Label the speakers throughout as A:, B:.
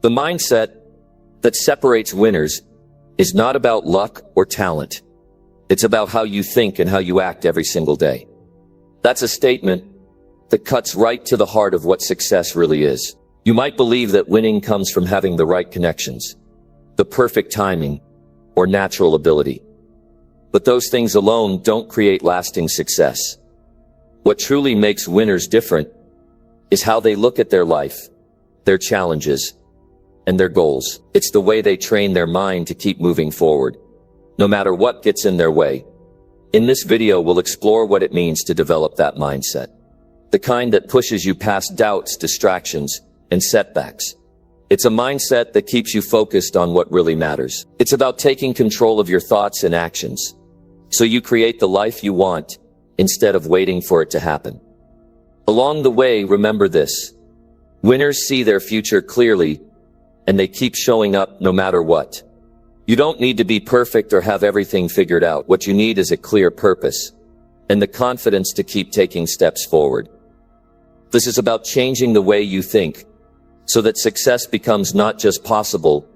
A: The mindset that separates winners is not about luck or talent. It's about how you think and how you act every single day. That's a statement that cuts right to the heart of what success really is. You might believe that winning comes from having the right connections, the perfect timing, or natural ability. But those things alone don't create lasting success. What truly makes winners different is how they look at their life, their challenges, and their goals. It's the way they train their mind to keep moving forward, no matter what gets in their way. In this video, we'll explore what it means to develop that mindset. The kind that pushes you past doubts, distractions, and setbacks. It's a mindset that keeps you focused on what really matters. It's about taking control of your thoughts and actions, so you create the life you want instead of waiting for it to happen. Along the way, remember this: winners see their future clearly, and they keep showing up no matter what. You don't need to be perfect or have everything figured out. What you need is a clear purpose and the confidence to keep taking steps forward. This is about changing the way you think so that success becomes not just possible,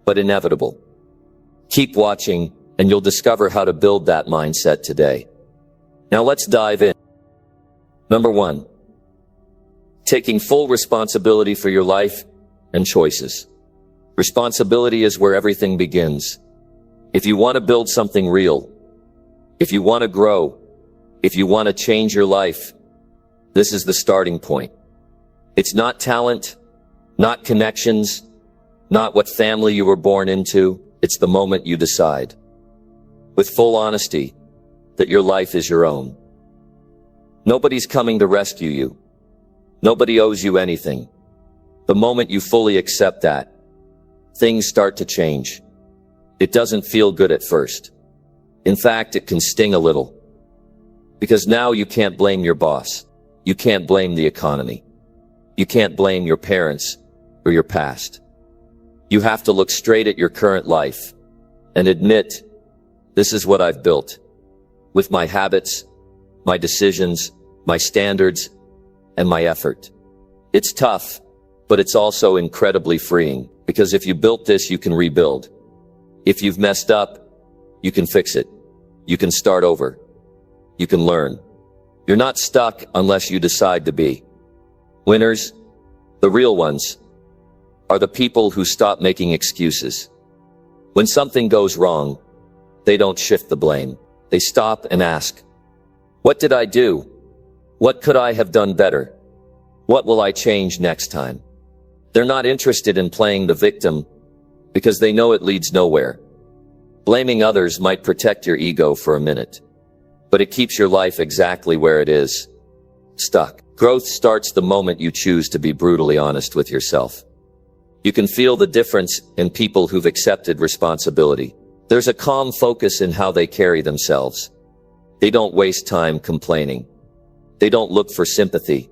A: but inevitable. Keep watching and you'll discover how to build that mindset today. Now let's dive in. Number 1, taking full responsibility for your life and choices. Responsibility is where everything begins. If you want to build something real, if you want to grow, if you want to change your life, this is the starting point. It's not talent, not connections, not what family you were born into. It's the moment you decide, with full honesty, that your life is your own. Nobody's coming to rescue you. Nobody owes you anything. The moment you fully accept that, things start to change. It doesn't feel good at first. In fact, it can sting a little. Because now you can't blame your boss. You can't blame the economy. You can't blame your parents or your past. You have to look straight at your current life and admit, this is what I've built. With my habits, my decisions, my standards, and my effort. It's tough, but it's also incredibly freeing. Because if you built this, you can rebuild. If you've messed up, you can fix it. You can start over. You can learn. You're not stuck unless you decide to be. Winners, the real ones, are the people who stop making excuses. When something goes wrong, they don't shift the blame. They stop and ask, what did I do? What could I have done better? What will I change next time? They're not interested in playing the victim because they know it leads nowhere. Blaming others might protect your ego for a minute, but it keeps your life exactly where it is, stuck. Growth starts the moment you choose to be brutally honest with yourself. You can feel the difference in people who've accepted responsibility. There's a calm focus in how they carry themselves. They don't waste time complaining. They don't look for sympathy.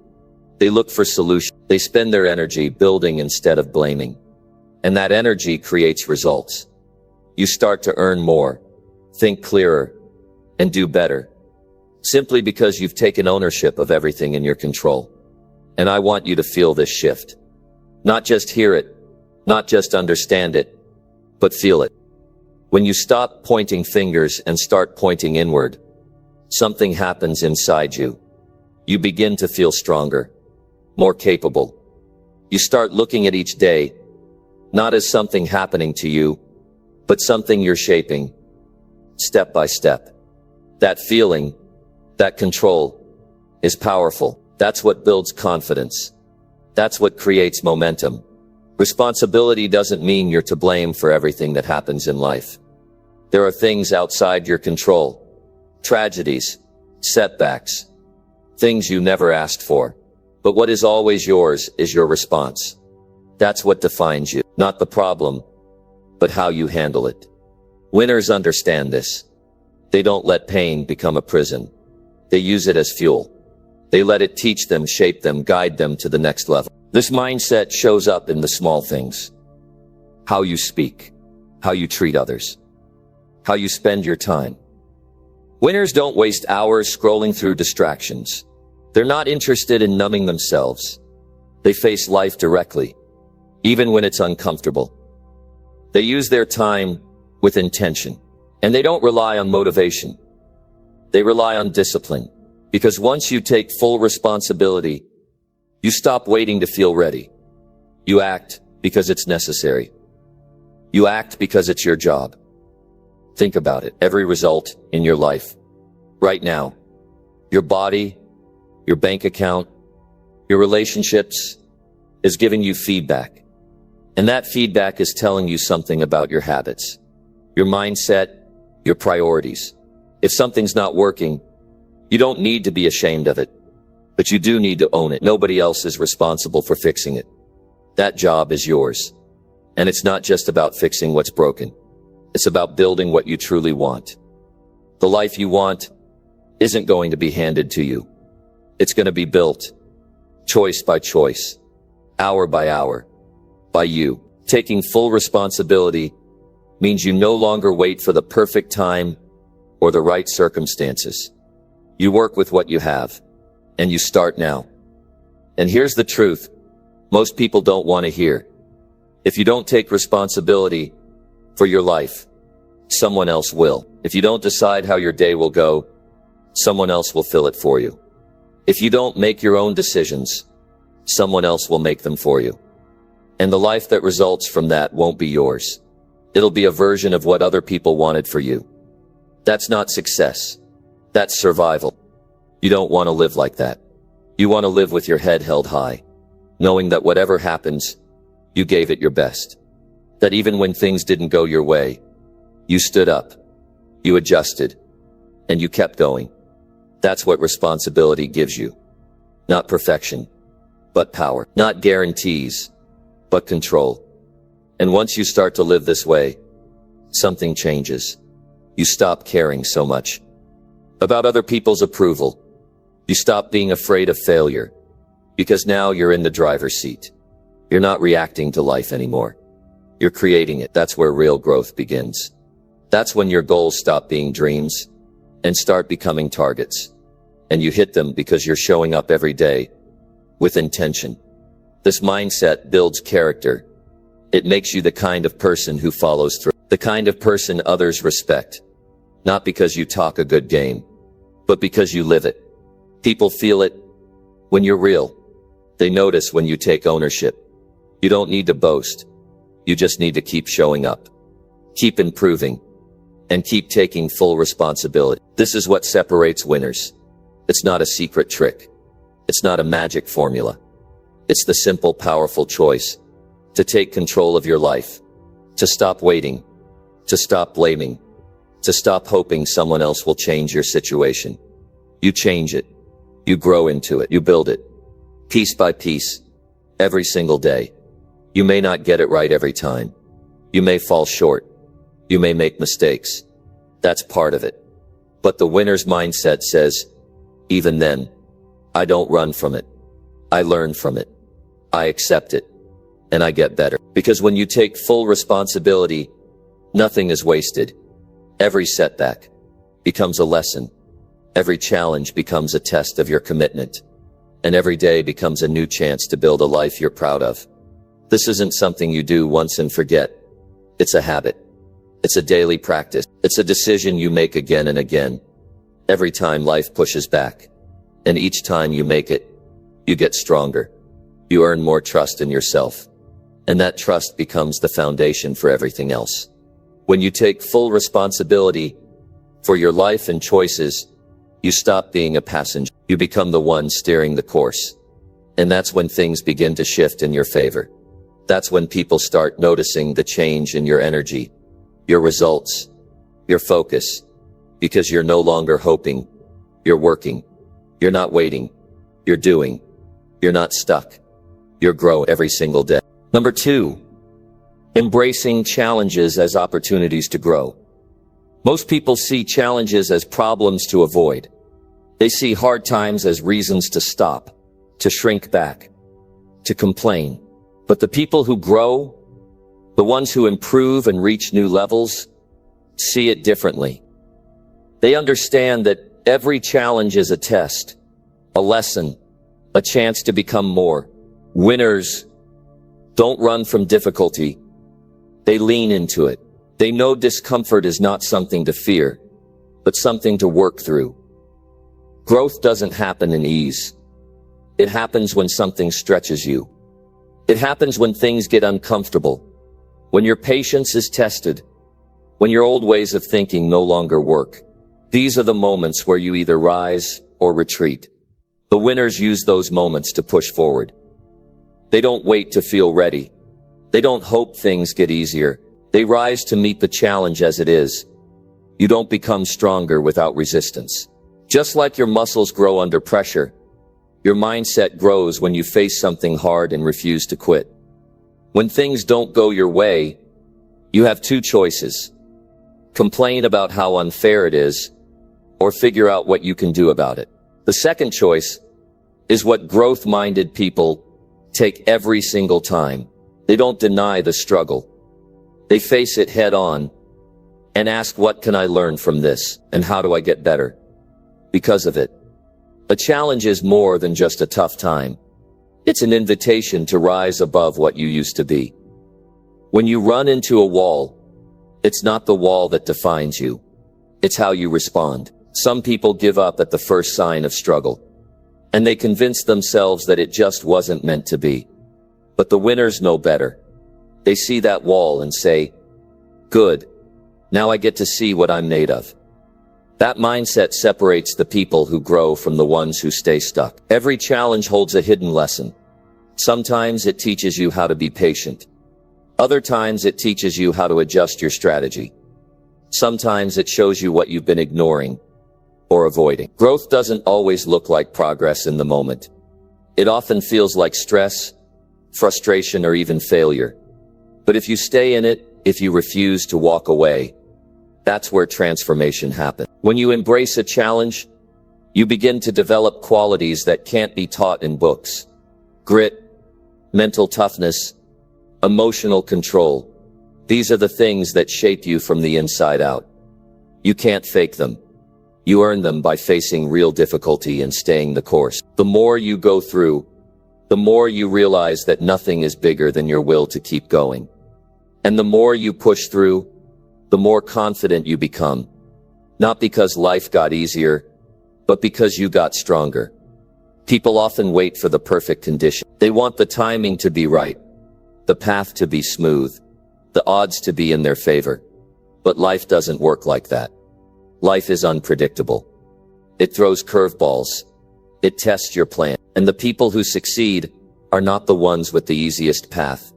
A: They look for solutions. They spend their energy building instead of blaming. And that energy creates results. You start to earn more, think clearer, and do better. Simply because you've taken ownership of everything in your control. And I want you to feel this shift. Not just hear it, not just understand it, but feel it. When you stop pointing fingers and start pointing inward, something happens inside you. You begin to feel stronger, more capable. You start looking at each day, not as something happening to you, but something you're shaping, step by step. That feeling, that control, is powerful. That's what builds confidence. That's what creates momentum. Responsibility doesn't mean you're to blame for everything that happens in life. There are things outside your control, tragedies, setbacks, things you never asked for. But what is always yours is your response. That's what defines you, not the problem, but how you handle it. Winners understand this. They don't let pain become a prison. They use it as fuel. They let it teach them, shape them, guide them to the next level. This mindset shows up in the small things. How you speak, how you treat others, how you spend your time. Winners don't waste hours scrolling through distractions. They're not interested in numbing themselves. They face life directly. even when it's uncomfortable. They use their time with intention, and they don't rely on motivation. They rely on discipline, because once you take full responsibility, you stop waiting to feel ready. You act because it's necessary. You act because it's your job. Think about it. Every result in your life, right now, your body, your bank account, your relationships, is giving you feedback. And that feedback is telling you something about your habits, your mindset, your priorities. If something's not working, you don't need to be ashamed of it, but you do need to own it. Nobody else is responsible for fixing it. That job is yours. And it's not just about fixing what's broken. It's about building what you truly want. The life you want isn't going to be handed to you. It's going to be built, choice by choice, hour by hour, by you. Taking full responsibility means you no longer wait for the perfect time or the right circumstances. You work with what you have, and you start now. And here's the truth most people don't want to hear. If you don't take responsibility for your life, someone else will. If you don't decide how your day will go, someone else will fill it for you. If you don't make your own decisions, someone else will make them for you. And the life that results from that won't be yours. It'll be a version of what other people wanted for you. That's not success. That's survival. You don't want to live like that. You want to live with your head held high, knowing that whatever happens, you gave it your best. That even when things didn't go your way, you stood up, you adjusted, and you kept going. That's what responsibility gives you. Not perfection, but power. Not guarantees, but control. And once you start to live this way, something changes. You stop caring so much about other people's approval. You stop being afraid of failure, because now you're in the driver's seat. You're not reacting to life anymore. You're creating it. That's where real growth begins. That's when your goals stop being dreams and start becoming targets. And you hit them because you're showing up every day with intention. This mindset builds character. It makes you the kind of person who follows through, the kind of person others respect, not because you talk a good game, but because you live it. People feel it when you're real. They notice when you take ownership. You don't need to boast. You just need to keep showing up, keep improving, and keep taking full responsibility. This is what separates winners. It's not a secret trick. It's not a magic formula. It's the simple, powerful choice to take control of your life, to stop waiting, to stop blaming, to stop hoping someone else will change your situation. You change it. You grow into it. You build it, piece by piece, every single day. You may not get it right every time. You may fall short. You may make mistakes. That's part of it. But the winner's mindset says, even then, I don't run from it. I learn from it. I accept it. And I get better. Because when you take full responsibility, nothing is wasted. Every setback becomes a lesson. Every challenge becomes a test of your commitment. And every day becomes a new chance to build a life you're proud of. This isn't something you do once and forget. It's a habit. It's a daily practice. It's a decision you make again and again. Every time life pushes back. And each time you make it, you get stronger. You earn more trust in yourself. And that trust becomes the foundation for everything else. When you take full responsibility for your life and choices, you stop being a passenger. You become the one steering the course. And that's when things begin to shift in your favor. That's when people start noticing the change in your energy, your results, your focus, because you're no longer hoping, you're working, you're not waiting, you're doing, you're not stuck, you're growing every single day. Number 2, embracing challenges as opportunities to grow. Most people see challenges as problems to avoid. They see hard times as reasons to stop, to shrink back, to complain. But the people who grow, the ones who improve and reach new levels, see it differently. They understand that every challenge is a test, a lesson, a chance to become more. Winners don't run from difficulty. They lean into it. They know discomfort is not something to fear, but something to work through. Growth doesn't happen in ease. It happens when something stretches you. It happens when things get uncomfortable, when your patience is tested, when your old ways of thinking no longer work. These are the moments where you either rise or retreat. The winners use those moments to push forward. They don't wait to feel ready. They don't hope things get easier. They rise to meet the challenge as it is. You don't become stronger without resistance. Just like your muscles grow under pressure, your mindset grows when you face something hard and refuse to quit. When things don't go your way, you have two choices. Complain about how unfair it is, or figure out what you can do about it. The second choice is what growth-minded people take every single time. They don't deny the struggle. They face it head on and ask, what can I learn from this, and how do I get better because of it? A challenge is more than just a tough time. It's an invitation to rise above what you used to be. When you run into a wall, it's not the wall that defines you. It's how you respond. Some people give up at the first sign of struggle, and they convince themselves that it just wasn't meant to be. But the winners know better. They see that wall and say, good, now I get to see what I'm made of. That mindset separates the people who grow from the ones who stay stuck. Every challenge holds a hidden lesson. Sometimes it teaches you how to be patient. Other times it teaches you how to adjust your strategy. Sometimes it shows you what you've been ignoring or avoiding. Growth doesn't always look like progress in the moment. It often feels like stress, frustration, or even failure. But if you stay in it, if you refuse to walk away, that's where transformation happens. When you embrace a challenge, you begin to develop qualities that can't be taught in books. Grit, mental toughness, emotional control. These are the things that shape you from the inside out. You can't fake them. You earn them by facing real difficulty and staying the course. The more you go through, the more you realize that nothing is bigger than your will to keep going. And the more you push through, the more confident you become. Not because life got easier, but because you got stronger. People often wait for the perfect condition. They want the timing to be right, the path to be smooth, the odds to be in their favor. But life doesn't work like that. Life is unpredictable. It throws curveballs. It tests your plan. And the people who succeed are not the ones with the easiest path.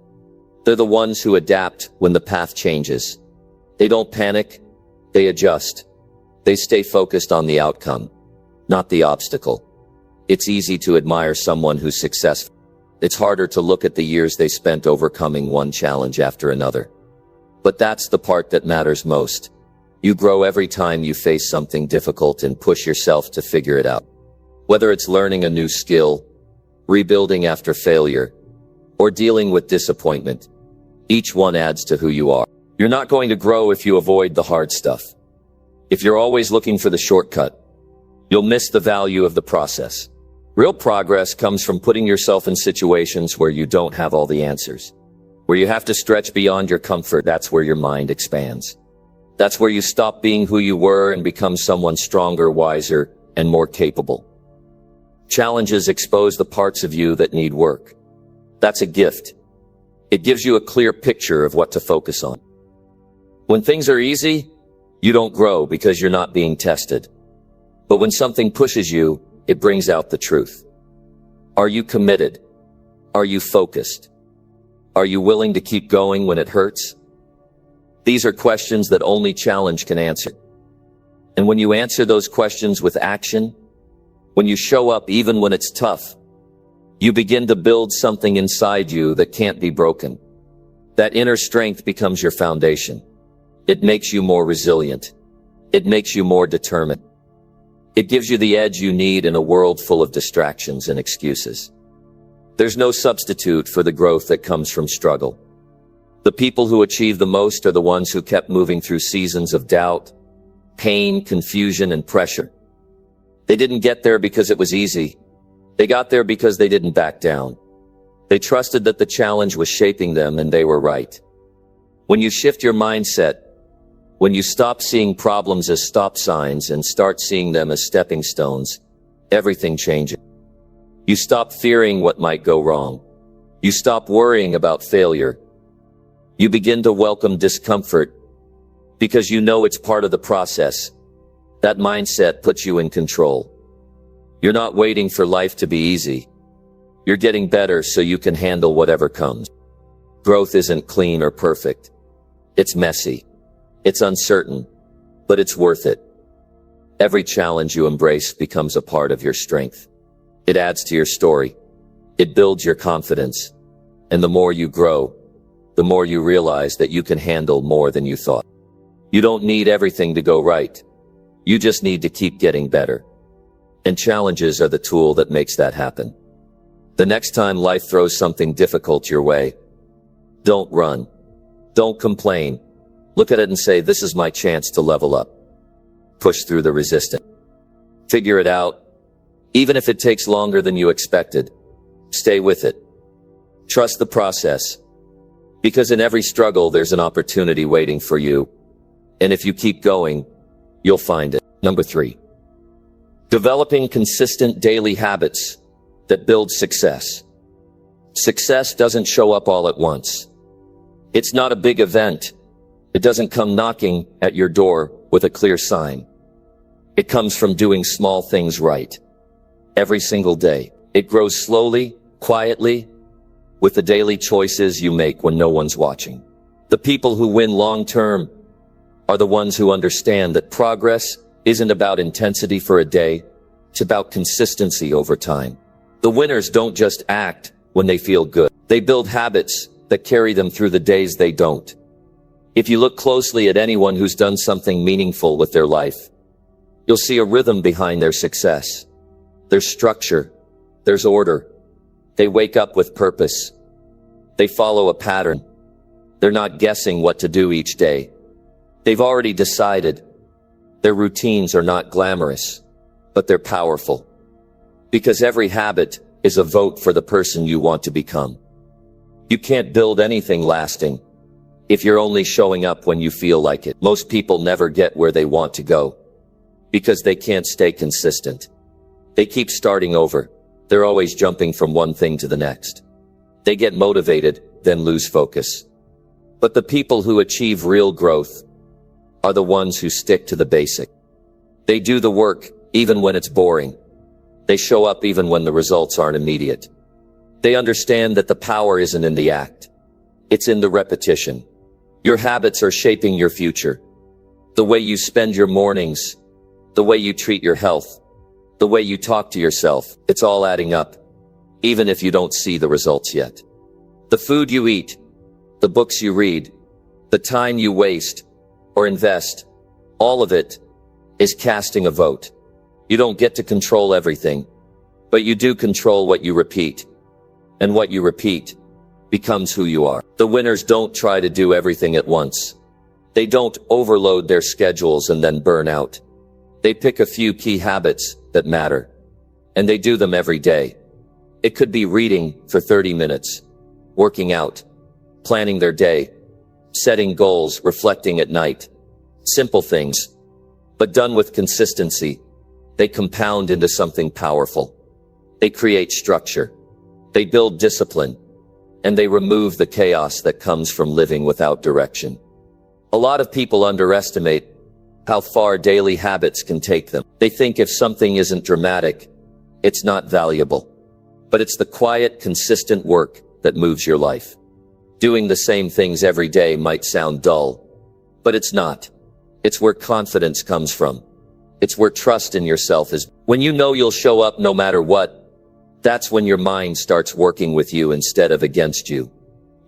A: They're the ones who adapt when the path changes. They don't panic. They adjust. They stay focused on the outcome, not the obstacle. It's easy to admire someone who's successful. It's harder to look at the years they spent overcoming one challenge after another. But that's the part that matters most. You grow every time you face something difficult and push yourself to figure it out. Whether it's learning a new skill, rebuilding after failure, or dealing with disappointment, each one adds to who you are. You're not going to grow if you avoid the hard stuff. If you're always looking for the shortcut, you'll miss the value of the process. Real progress comes from putting yourself in situations where you don't have all the answers, where you have to stretch beyond your comfort. That's where your mind expands. That's where you stop being who you were and become someone stronger, wiser, and more capable. Challenges expose the parts of you that need work. That's a gift. It gives you a clear picture of what to focus on. When things are easy, you don't grow because you're not being tested. But when something pushes you, it brings out the truth. Are you committed? Are you focused? Are you willing to keep going when it hurts? These are questions that only challenge can answer. And when you answer those questions with action, when you show up even when it's tough, you begin to build something inside you that can't be broken. That inner strength becomes your foundation. It makes you more resilient. It makes you more determined. It gives you the edge you need in a world full of distractions and excuses. There's no substitute for the growth that comes from struggle. The people who achieve the most are the ones who kept moving through seasons of doubt, pain, confusion, and pressure. They didn't get there because it was easy. They got there because they didn't back down. They trusted that the challenge was shaping them and they were right. When you shift your mindset, when you stop seeing problems as stop signs and start seeing them as stepping stones, everything changes. You stop fearing what might go wrong. You stop worrying about failure. You begin to welcome discomfort because you know it's part of the process. That mindset puts you in control. You're not waiting for life to be easy. You're getting better so you can handle whatever comes. Growth isn't clean or perfect. It's messy. It's uncertain, but it's worth it. Every challenge you embrace becomes a part of your strength. It adds to your story. It builds your confidence. And the more you grow, the more you realize that you can handle more than you thought. You don't need everything to go right. You just need to keep getting better. And challenges are the tool that makes that happen. The next time life throws something difficult your way, don't run. Don't complain. Look at it and say, this is my chance to level up. Push through the resistance. Figure it out. Even if it takes longer than you expected, stay with it. Trust the process. Because in every struggle, there's an opportunity waiting for you. And if you keep going, you'll find it. Number 3. Developing consistent daily habits that build success. Success doesn't show up all at once. It's not a big event. It doesn't come knocking at your door with a clear sign. It comes from doing small things right. Every single day. It grows slowly, quietly, with the daily choices you make when no one's watching. The people who win long-term are the ones who understand that progress isn't about intensity for a day. It's about consistency over time. The winners don't just act when they feel good. They build habits that carry them through the days they don't. If you look closely at anyone who's done something meaningful with their life, you'll see a rhythm behind their success. There's structure. There's order. They wake up with purpose. They follow a pattern. They're not guessing what to do each day. They've already decided. Their routines are not glamorous, but they're powerful. Because every habit is a vote for the person you want to become. You can't build anything lasting if you're only showing up when you feel like it. Most people never get where they want to go because they can't stay consistent. They keep starting over. They're always jumping from one thing to the next. They get motivated, then lose focus. But the people who achieve real growth are the ones who stick to the basic. They do the work even when it's boring. They show up even when the results aren't immediate. They understand that the power isn't in the act. It's in the repetition. Your habits are shaping your future. The way you spend your mornings, the way you treat your health, the way you talk to yourself, it's all adding up, even if you don't see the results yet. The food you eat, the books you read, the time you waste or invest, all of it is casting a vote. You don't get to control everything, but you do control what you repeat. And what you repeat becomes who you are. The winners don't try to do everything at once. They don't overload their schedules and then burn out. They pick a few key habits that matter, and they do them every day. It could be reading for 30 minutes, working out, planning their day, setting goals, reflecting at night. Simple things, but done with consistency. They compound into something powerful. They create structure. They build discipline. And they remove the chaos that comes from living without direction. A lot of people underestimate how far daily habits can take them. They think if something isn't dramatic, it's not valuable. But it's the quiet, consistent work that moves your life. Doing the same things every day might sound dull, but it's not. It's where confidence comes from. It's where trust in yourself is. When you know you'll show up no matter what, that's when your mind starts working with you instead of against you.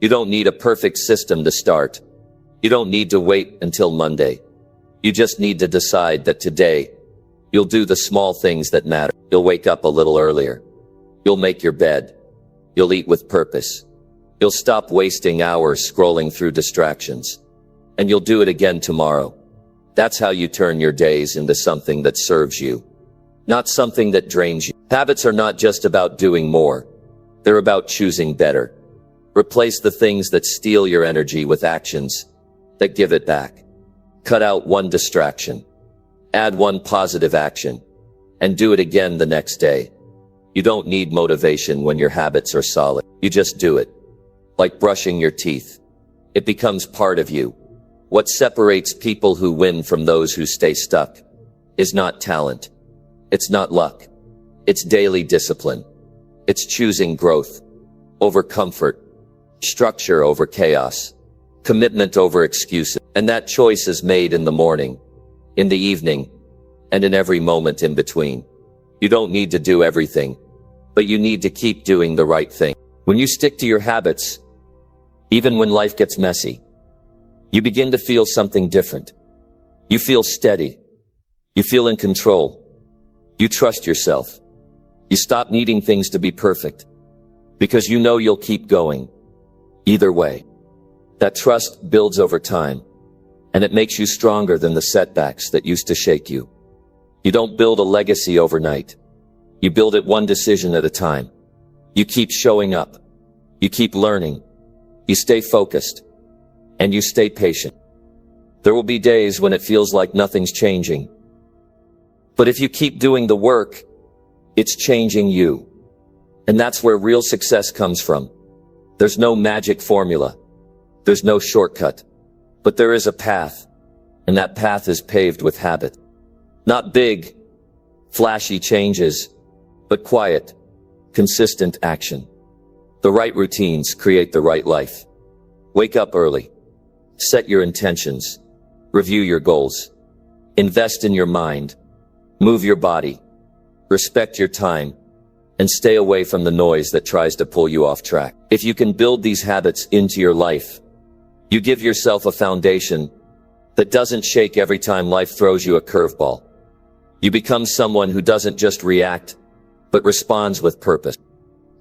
A: You don't need a perfect system to start. You don't need to wait until Monday. You just need to decide that today, you'll do the small things that matter. You'll wake up a little earlier. You'll make your bed. You'll eat with purpose. You'll stop wasting hours scrolling through distractions. And you'll do it again tomorrow. That's how you turn your days into something that serves you, not something that drains you. Habits are not just about doing more. They're about choosing better. Replace the things that steal your energy with actions that give it back. Cut out one distraction. Add one positive action. And do it again the next day. You don't need motivation when your habits are solid. You just do it. Like brushing your teeth. It becomes part of you. What separates people who win from those who stay stuck is not talent. It's not luck. It's daily discipline. It's choosing growth over comfort, structure over chaos, commitment over excuses. And that choice is made in the morning, in the evening, and in every moment in between. You don't need to do everything, but you need to keep doing the right thing. When you stick to your habits, even when life gets messy, you begin to feel something different. You feel steady. You feel in control. You trust yourself. You stop needing things to be perfect because you know you'll keep going either way. That trust builds over time, and it makes you stronger than the setbacks that used to shake you. You don't build a legacy overnight. You build it one decision at a time. You keep showing up. You keep learning. You stay focused. And you stay patient. There will be days when it feels like nothing's changing. But if you keep doing the work, it's changing you. And that's where real success comes from. There's no magic formula. There's no shortcut. But there is a path. And that path is paved with habit. Not big, flashy changes, but quiet, consistent action. The right routines create the right life. Wake up early. Set your intentions. Review your goals. Invest in your mind. Move your body. Respect your time. And stay away from the noise that tries to pull you off track. If you can build these habits into your life, you give yourself a foundation that doesn't shake every time life throws you a curveball. You become someone who doesn't just react, but responds with purpose.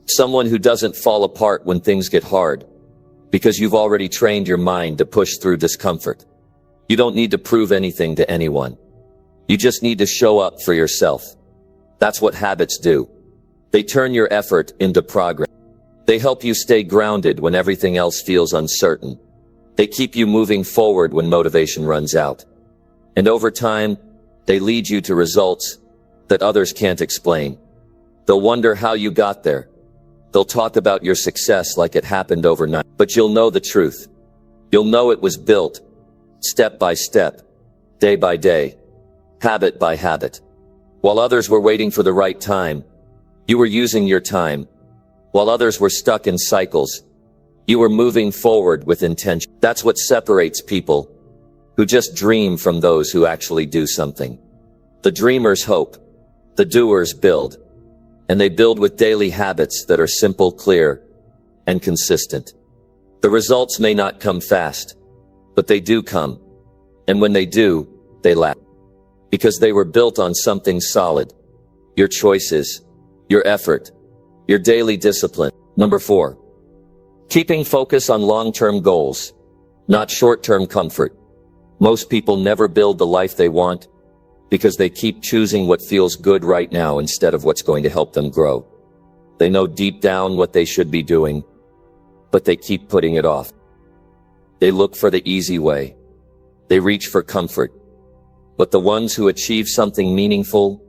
A: Someone who doesn't fall apart when things get hard, because you've already trained your mind to push through discomfort. You don't need to prove anything to anyone. You just need to show up for yourself. That's what habits do. They turn your effort into progress. They help you stay grounded when everything else feels uncertain. They keep you moving forward when motivation runs out. And over time, they lead you to results that others can't explain. They'll wonder how you got there. They'll talk about your success like it happened overnight. But you'll know the truth. You'll know it was built, step by step, day by day, habit by habit. While others were waiting for the right time, you were using your time. While others were stuck in cycles, you were moving forward with intention. That's what separates people who just dream from those who actually do something. The dreamers hope, the doers build, and they build with daily habits that are simple, clear, and consistent. The results may not come fast, but they do come. And when they do, they last. Because they were built on something solid. Your choices, your effort, your daily discipline. Number 4. Keeping focus on long-term goals, not short-term comfort. Most people never build the life they want because they keep choosing what feels good right now instead of what's going to help them grow. They know deep down what they should be doing, but they keep putting it off. They look for the easy way. They reach for comfort. But the ones who achieve something meaningful,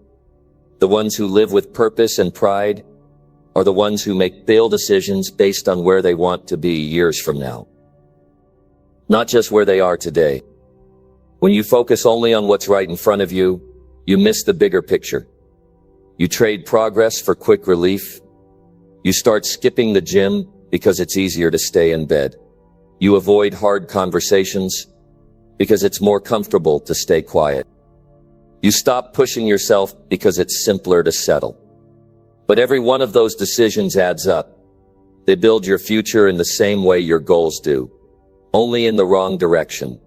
A: the ones who live with purpose and pride, are the ones who make bold decisions based on where they want to be years from now. Not just where they are today. When you focus only on what's right in front of you, you miss the bigger picture. You trade progress for quick relief. You start skipping the gym because it's easier to stay in bed. You avoid hard conversations because it's more comfortable to stay quiet. You stop pushing yourself because it's simpler to settle. But every one of those decisions adds up. They build your future in the same way your goals do, only in the wrong direction.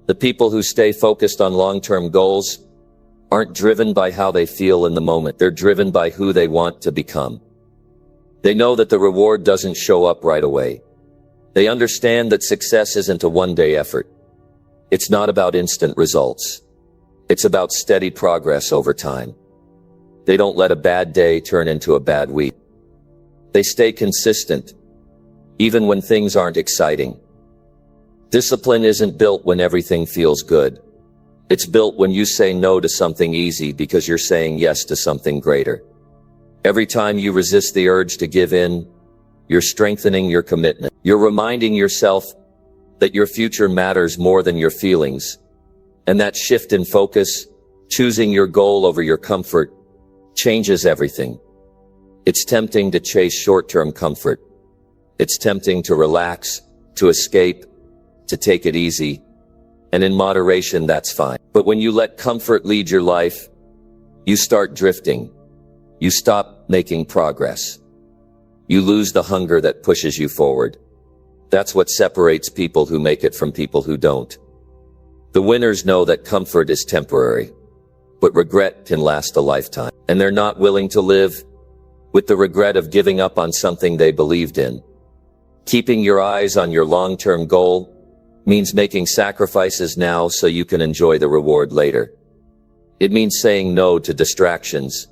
A: The people who stay focused on long-term goals aren't driven by how they feel in the moment. They're driven by who they want to become. They know that the reward doesn't show up right away. They understand that success isn't a one-day effort. It's not about instant results. It's about steady progress over time. They don't let a bad day turn into a bad week. They stay consistent, even when things aren't exciting. Discipline isn't built when everything feels good. It's built when you say no to something easy because you're saying yes to something greater. Every time you resist the urge to give in, you're strengthening your commitment. You're reminding yourself that your future matters more than your feelings. And that shift in focus, choosing your goal over your comfort, changes everything. It's tempting to chase short-term comfort. It's tempting to relax, to escape, to take it easy. And in moderation, that's fine. But when you let comfort lead your life, you start drifting. You stop making progress. You lose the hunger that pushes you forward. That's what separates people who make it from people who don't. The winners know that comfort is temporary, but regret can last a lifetime. And they're not willing to live with the regret of giving up on something they believed in. Keeping your eyes on your long-term goal means making sacrifices now so you can enjoy the reward later. It means saying no to distractions,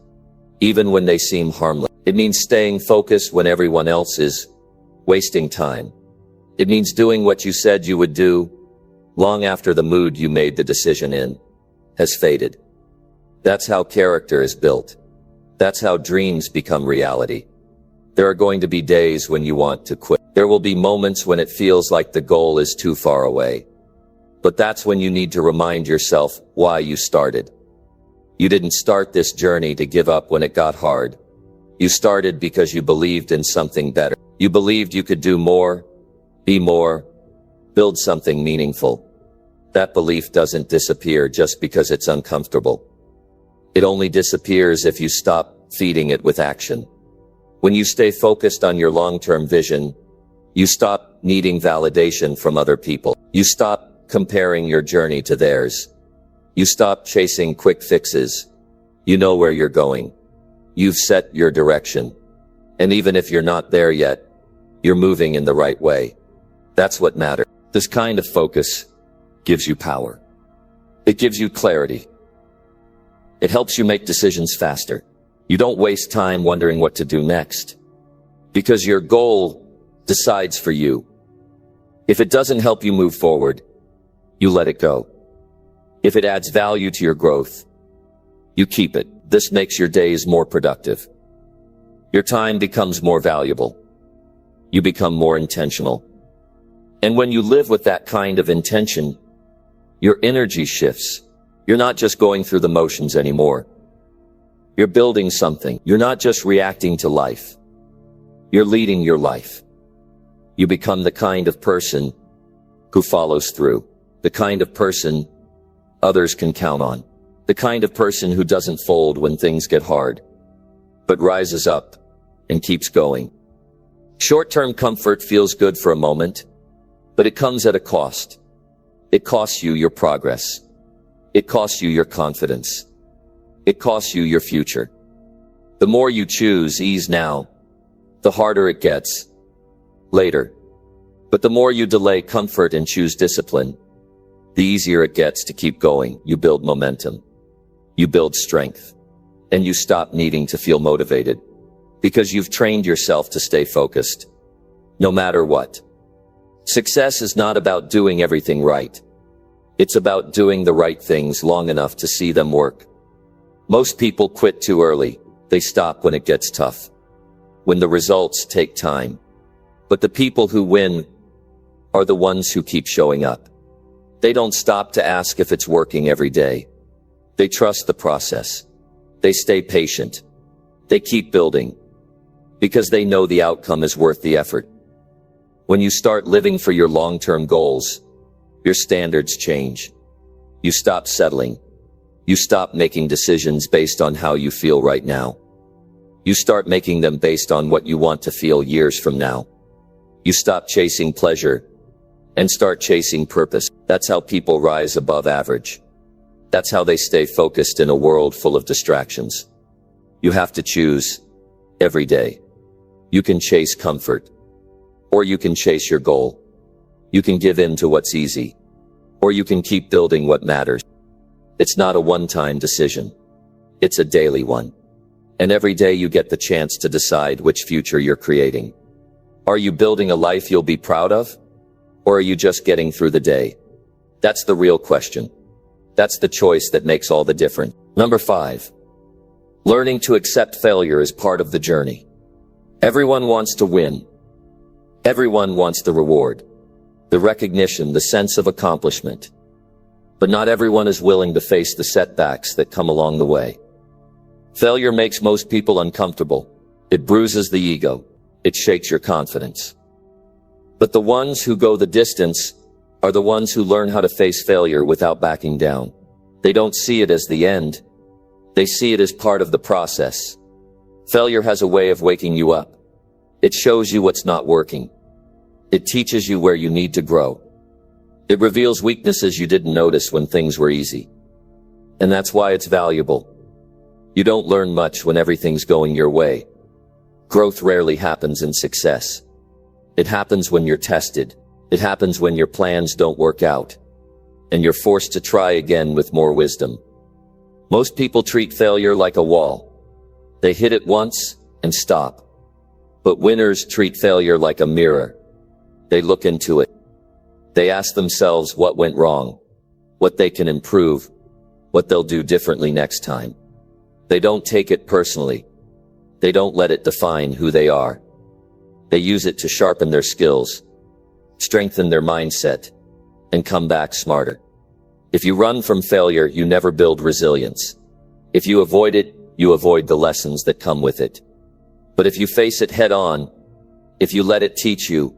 A: even when they seem harmless. It means staying focused when everyone else is wasting time. It means doing what you said you would do long after the mood you made the decision in has faded. That's how character is built. That's how dreams become reality. There are going to be days when you want to quit. There will be moments when it feels like the goal is too far away. But that's when you need to remind yourself why you started. You didn't start this journey to give up when it got hard. You started because you believed in something better. You believed you could do more, be more, build something meaningful. That belief doesn't disappear just because it's uncomfortable. It only disappears if you stop feeding it with action. When you stay focused on your long-term vision, you stop needing validation from other people. You stop comparing your journey to theirs. You stop chasing quick fixes. You know where you're going. You've set your direction. And even if you're not there yet, you're moving in the right way. That's what matters. This kind of focus gives you power. It gives you clarity. It helps you make decisions faster. You don't waste time wondering what to do next, because your goal decides for you. If it doesn't help you move forward, you let it go. If it adds value to your growth, you keep it. This makes your days more productive. Your time becomes more valuable. You become more intentional. And when you live with that kind of intention, your energy shifts. You're not just going through the motions anymore. You're building something. You're not just reacting to life. You're leading your life. You become the kind of person who follows through, the kind of person others can count on, the kind of person who doesn't fold when things get hard, but rises up and keeps going. Short-term comfort feels good for a moment, but it comes at a cost. It costs you your progress. It costs you your confidence. It costs you your future. The more you choose ease now, the harder it gets later. But the more you delay comfort and choose discipline, the easier it gets to keep going. You build momentum. You build strength. And you stop needing to feel motivated, because you've trained yourself to stay focused, no matter what. Success is not about doing everything right. It's about doing the right things long enough to see them work. Most people quit too early. They stop when it gets tough, when the results take time. But the people who win are the ones who keep showing up. They don't stop to ask if it's working every day. They trust the process. They stay patient. They keep building, because they know the outcome is worth the effort. When you start living for your long-term goals, your standards change. You stop settling. You stop making decisions based on how you feel right now. You start making them based on what you want to feel years from now. You stop chasing pleasure and start chasing purpose. That's how people rise above average. That's how they stay focused in a world full of distractions. You have to choose every day. You can chase comfort, or you can chase your goal. You can give in to what's easy, or you can keep building what matters. It's not a one-time decision. It's a daily one. And every day you get the chance to decide which future you're creating. Are you building a life you'll be proud of? Or are you just getting through the day? That's the real question. That's the choice that makes all the difference. Number 5. Learning to accept failure is part of the journey. Everyone wants to win. Everyone wants the reward, the recognition, the sense of accomplishment. But not everyone is willing to face the setbacks that come along the way. Failure makes most people uncomfortable. It bruises the ego. It shakes your confidence. But the ones who go the distance are the ones who learn how to face failure without backing down. They don't see it as the end. They see it as part of the process. Failure has a way of waking you up. It shows you what's not working. It teaches you where you need to grow. It reveals weaknesses you didn't notice when things were easy. And that's why it's valuable. You don't learn much when everything's going your way. Growth rarely happens in success. It happens when you're tested. It happens when your plans don't work out. And you're forced to try again with more wisdom. Most people treat failure like a wall. They hit it once and stop. But winners treat failure like a mirror. They look into it. They ask themselves what went wrong, what they can improve, what they'll do differently next time. They don't take it personally. They don't let it define who they are. They use it to sharpen their skills, strengthen their mindset, and come back smarter. If you run from failure, you never build resilience. If you avoid it, you avoid the lessons that come with it. But if you face it head on, if you let it teach you,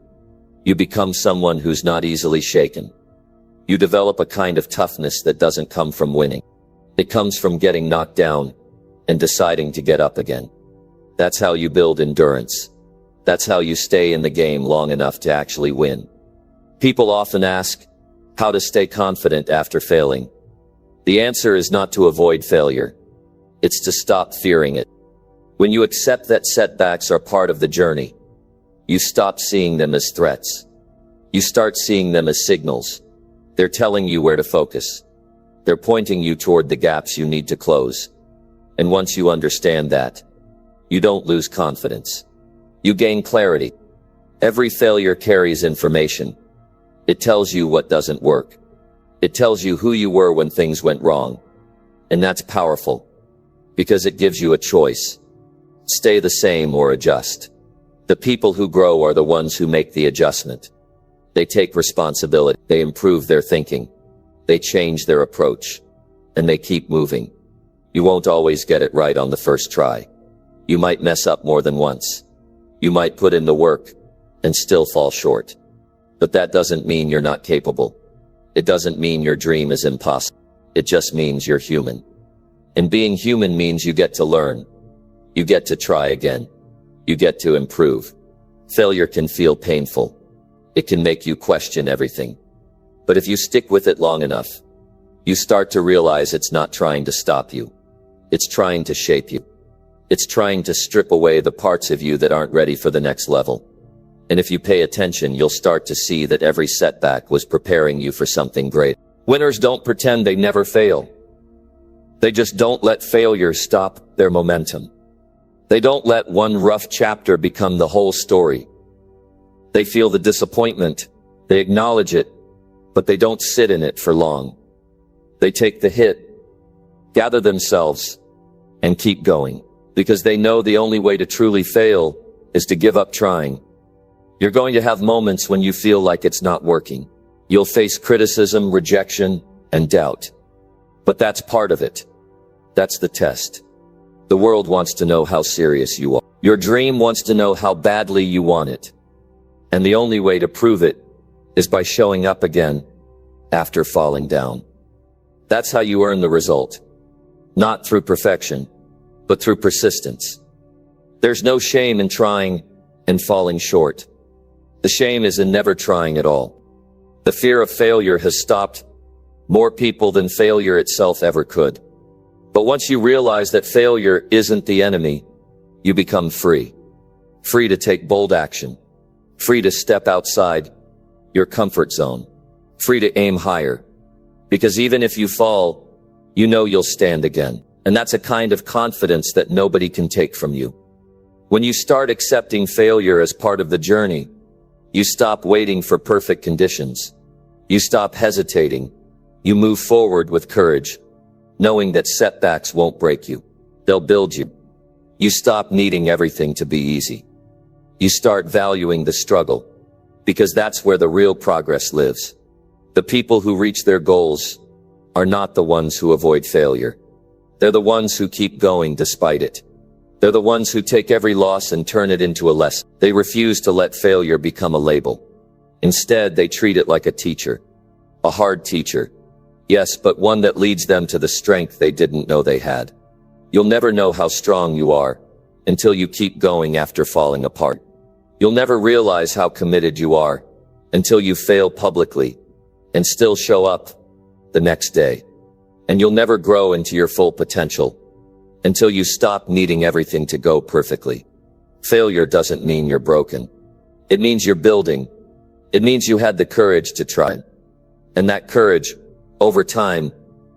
A: you become someone who's not easily shaken. You develop a kind of toughness that doesn't come from winning. It comes from getting knocked down and deciding to get up again. That's how you build endurance. That's how you stay in the game long enough to actually win. People often ask how to stay confident after failing. The answer is not to avoid failure. It's to stop fearing it. When you accept that setbacks are part of the journey, you stop seeing them as threats. You start seeing them as signals. They're telling you where to focus. They're pointing you toward the gaps you need to close. And once you understand that, you don't lose confidence. You gain clarity. Every failure carries information. It tells you what doesn't work. It tells you who you were when things went wrong. And that's powerful, because it gives you a choice. Stay the same or adjust. The people who grow are the ones who make the adjustment. They take responsibility. They improve their thinking. They change their approach. And they keep moving. You won't always get it right on the first try. You might mess up more than once. You might put in the work and still fall short. But that doesn't mean you're not capable. It doesn't mean your dream is impossible. It just means you're human. And being human means you get to learn. You get to try again. You get to improve. Failure can feel painful. It can make you question everything. But if you stick with it long enough, you start to realize it's not trying to stop you. It's trying to shape you. It's trying to strip away the parts of you that aren't ready for the next level. And if you pay attention, you'll start to see that every setback was preparing you for something great. Winners don't pretend they never fail. They just don't let failure stop their momentum. They don't let one rough chapter become the whole story. They feel the disappointment. They acknowledge it, but they don't sit in it for long. They take the hit, gather themselves, and keep going, because they know the only way to truly fail is to give up trying. You're going to have moments when you feel like it's not working. You'll face criticism, rejection, and doubt. But that's part of it. That's the test. The world wants to know how serious you are. Your dream wants to know how badly you want it. And the only way to prove it is by showing up again after falling down. That's how you earn the result. Not through perfection, but through persistence. There's no shame in trying and falling short. The shame is in never trying at all. The fear of failure has stopped more people than failure itself ever could. But once you realize that failure isn't the enemy, you become free. Free to take bold action. Free to step outside your comfort zone. Free to aim higher. Because even if you fall, you know you'll stand again. And that's a kind of confidence that nobody can take from you. When you start accepting failure as part of the journey, you stop waiting for perfect conditions. You stop hesitating. You move forward with courage, knowing that setbacks won't break you. They'll build you. You stop needing everything to be easy. You start valuing the struggle, because that's where the real progress lives. The people who reach their goals are not the ones who avoid failure. They're the ones who keep going despite it. They're the ones who take every loss and turn it into a lesson. They refuse to let failure become a label. Instead, they treat it like a teacher. A hard teacher. Yes, but one that leads them to the strength they didn't know they had. You'll never know how strong you are until you keep going after falling apart. You'll never realize how committed you are until you fail publicly and still show up the next day. And you'll never grow into your full potential until you stop needing everything to go perfectly. Failure doesn't mean you're broken. It means you're building. It means you had the courage to try. And that courage, over time,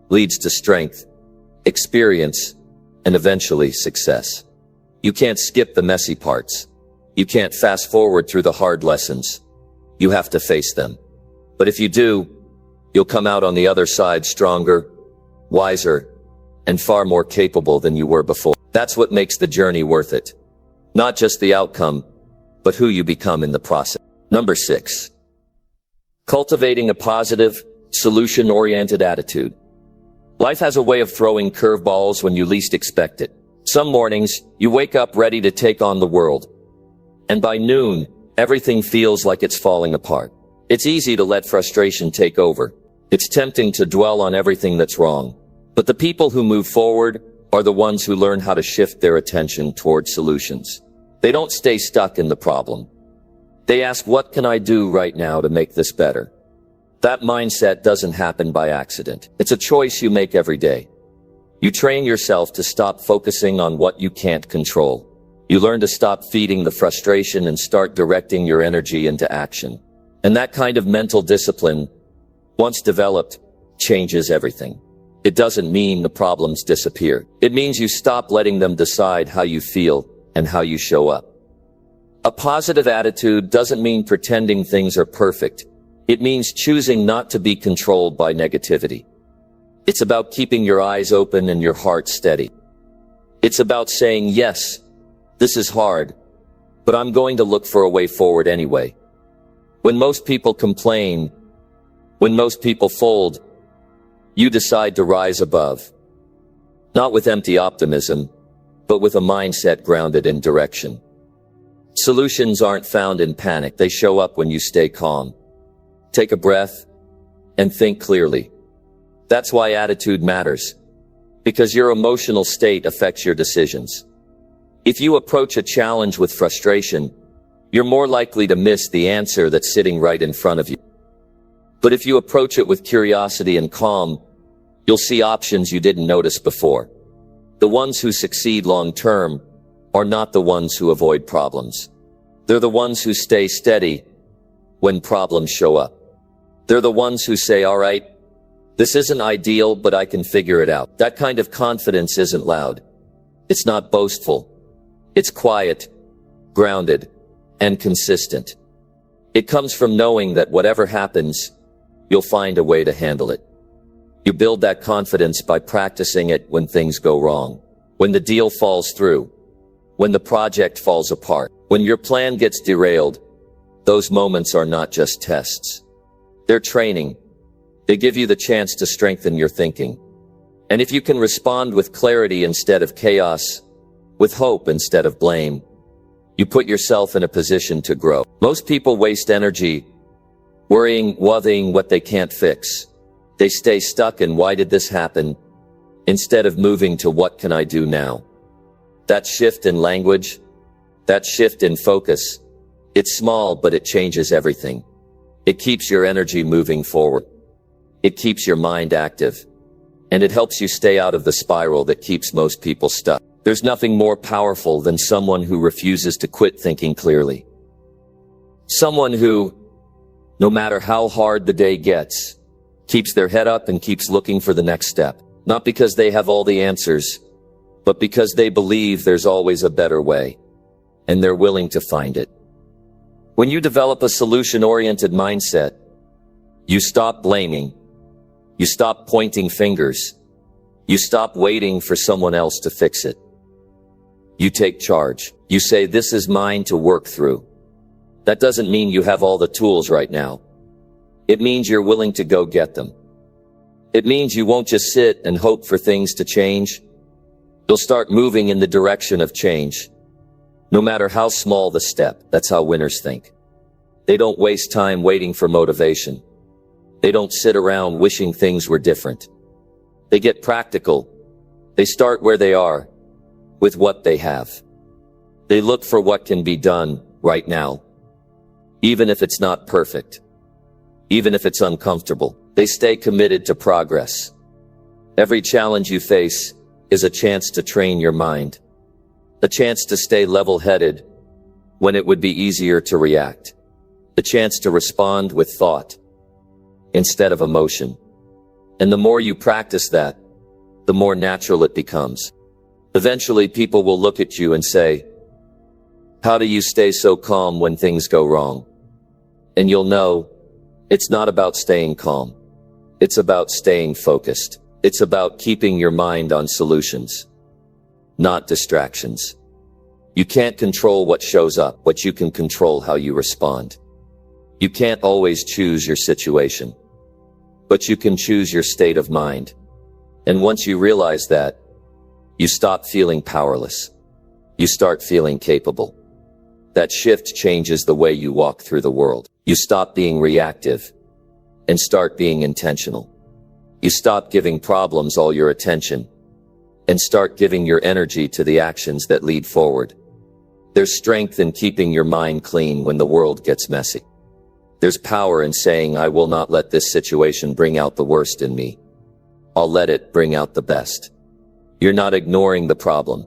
A: leads to strength, experience, and eventually success. You can't skip the messy parts. You can't fast forward through the hard lessons. You have to face them. But if you do, you'll come out on the other side stronger, wiser, and far more capable than you were before. That's what makes the journey worth it. Not just the outcome, but who you become in the process. Number 6. Cultivating a positive, solution-oriented attitude. Life has a way of throwing curveballs when you least expect it. Some mornings, you wake up ready to take on the world. And by noon, everything feels like it's falling apart. It's easy to let frustration take over. It's tempting to dwell on everything that's wrong. But the people who move forward are the ones who learn how to shift their attention toward solutions. They don't stay stuck in the problem. They ask, what can I do right now to make this better? That mindset doesn't happen by accident. It's a choice you make every day. You train yourself to stop focusing on what you can't control. You learn to stop feeding the frustration and start directing your energy into action. And that kind of mental discipline, once developed, changes everything. It doesn't mean the problems disappear. It means you stop letting them decide how you feel and how you show up. A positive attitude doesn't mean pretending things are perfect. It means choosing not to be controlled by negativity. It's about keeping your eyes open and your heart steady. It's about saying, yes, this is hard, but I'm going to look for a way forward anyway. When most people complain, when most people fold, you decide to rise above. Not with empty optimism, but with a mindset grounded in direction. Solutions aren't found in panic. They show up when you stay calm. Take a breath and think clearly. That's why attitude matters, because your emotional state affects your decisions. If you approach a challenge with frustration, you're more likely to miss the answer that's sitting right in front of you. But if you approach it with curiosity and calm, you'll see options you didn't notice before. The ones who succeed long-term are not the ones who avoid problems. They're the ones who stay steady when problems show up. They're the ones who say, all right, this isn't ideal, but I can figure it out. That kind of confidence isn't loud. It's not boastful. It's quiet, grounded, and consistent. It comes from knowing that whatever happens, you'll find a way to handle it. You build that confidence by practicing it when things go wrong, when the deal falls through, when the project falls apart, when your plan gets derailed. Those moments are not just tests. They're training. They give you the chance to strengthen your thinking. And if you can respond with clarity instead of chaos, with hope instead of blame, you put yourself in a position to grow. Most people waste energy worrying what they can't fix. They stay stuck in why did this happen, instead of moving to what can I do now. That shift in language, that shift in focus, it's small, but it changes everything. It keeps your energy moving forward. It keeps your mind active. And it helps you stay out of the spiral that keeps most people stuck. There's nothing more powerful than someone who refuses to quit thinking clearly. Someone who, no matter how hard the day gets, keeps their head up and keeps looking for the next step. Not because they have all the answers, but because they believe there's always a better way, and they're willing to find it. When you develop a solution-oriented mindset, you stop blaming, you stop pointing fingers, you stop waiting for someone else to fix it. You take charge. You say, this is mine to work through. That doesn't mean you have all the tools right now. It means you're willing to go get them. It means you won't just sit and hope for things to change. You'll start moving in the direction of change. No matter how small the step, that's how winners think. They don't waste time waiting for motivation. They don't sit around wishing things were different. They get practical. They start where they are, with what they have. They look for what can be done right now. Even if it's not perfect. Even if it's uncomfortable. They stay committed to progress. Every challenge you face is a chance to train your mind. A chance to stay level-headed when it would be easier to react. The chance to respond with thought instead of emotion. And the more you practice that, the more natural it becomes. Eventually, people will look at you and say, how do you stay so calm when things go wrong? And you'll know, it's not about staying calm. It's about staying focused. It's about keeping your mind on solutions, not distractions. You can't control what shows up, but you can control how you respond. You can't always choose your situation, but you can choose your state of mind. And once you realize that, you stop feeling powerless. You start feeling capable. That shift changes the way you walk through the world. You stop being reactive and start being intentional. You stop giving problems all your attention and start giving your energy to the actions that lead forward. There's strength in keeping your mind clean when the world gets messy. There's power in saying, I will not let this situation bring out the worst in me. I'll let it bring out the best. You're not ignoring the problem.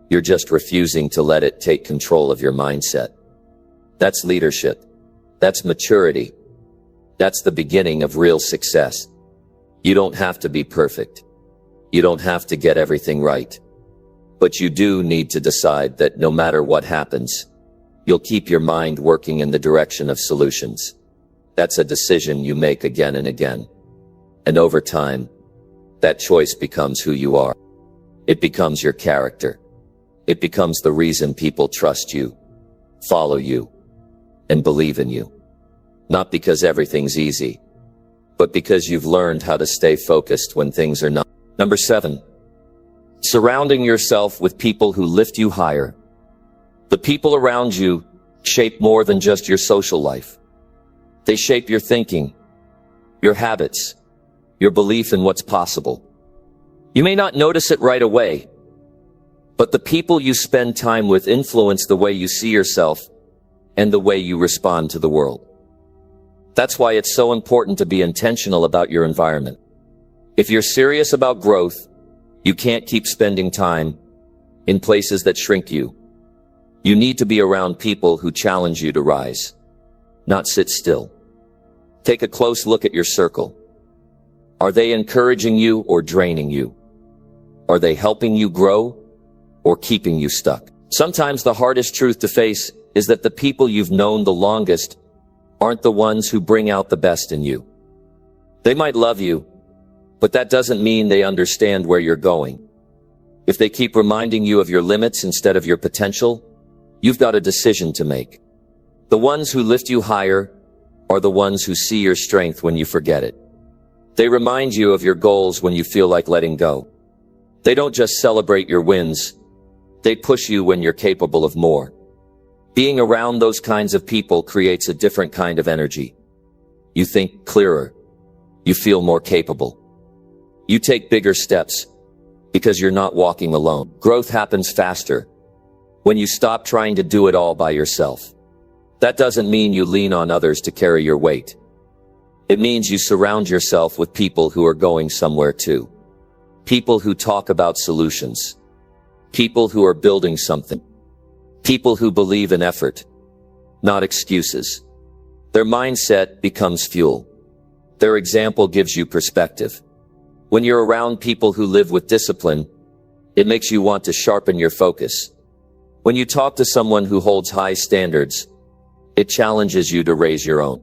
A: You're just refusing to let it take control of your mindset. That's leadership. That's maturity. That's the beginning of real success. You don't have to be perfect. You don't have to get everything right. But you do need to decide that no matter what happens, you'll keep your mind working in the direction of solutions. That's a decision you make again and again. And over time, that choice becomes who you are. It becomes your character. It becomes the reason people trust you, follow you, and believe in you. Not because everything's easy, but because you've learned how to stay focused when things are not. Number 7, surrounding yourself with people who lift you higher. The people around you shape more than just your social life. They shape your thinking, your habits, your belief in what's possible. You may not notice it right away, but the people you spend time with influence the way you see yourself and the way you respond to the world. That's why it's so important to be intentional about your environment. If you're serious about growth, you can't keep spending time in places that shrink you. You need to be around people who challenge you to rise, not sit still. Take a close look at your circle. Are they encouraging you or draining you? Are they helping you grow or keeping you stuck? Sometimes the hardest truth to face is that the people you've known the longest aren't the ones who bring out the best in you. They might love you, but that doesn't mean they understand where you're going. If they keep reminding you of your limits instead of your potential, you've got a decision to make. The ones who lift you higher are the ones who see your strength when you forget it. They remind you of your goals when you feel like letting go. They don't just celebrate your wins, they push you when you're capable of more. Being around those kinds of people creates a different kind of energy. You think clearer. You feel more capable. You take bigger steps because you're not walking alone. Growth happens faster when you stop trying to do it all by yourself. That doesn't mean you lean on others to carry your weight. It means you surround yourself with people who are going somewhere too. People who talk about solutions. People who are building something. People who believe in effort, not excuses. Their mindset becomes fuel. Their example gives you perspective. When you're around people who live with discipline, it makes you want to sharpen your focus. When you talk to someone who holds high standards, it challenges you to raise your own.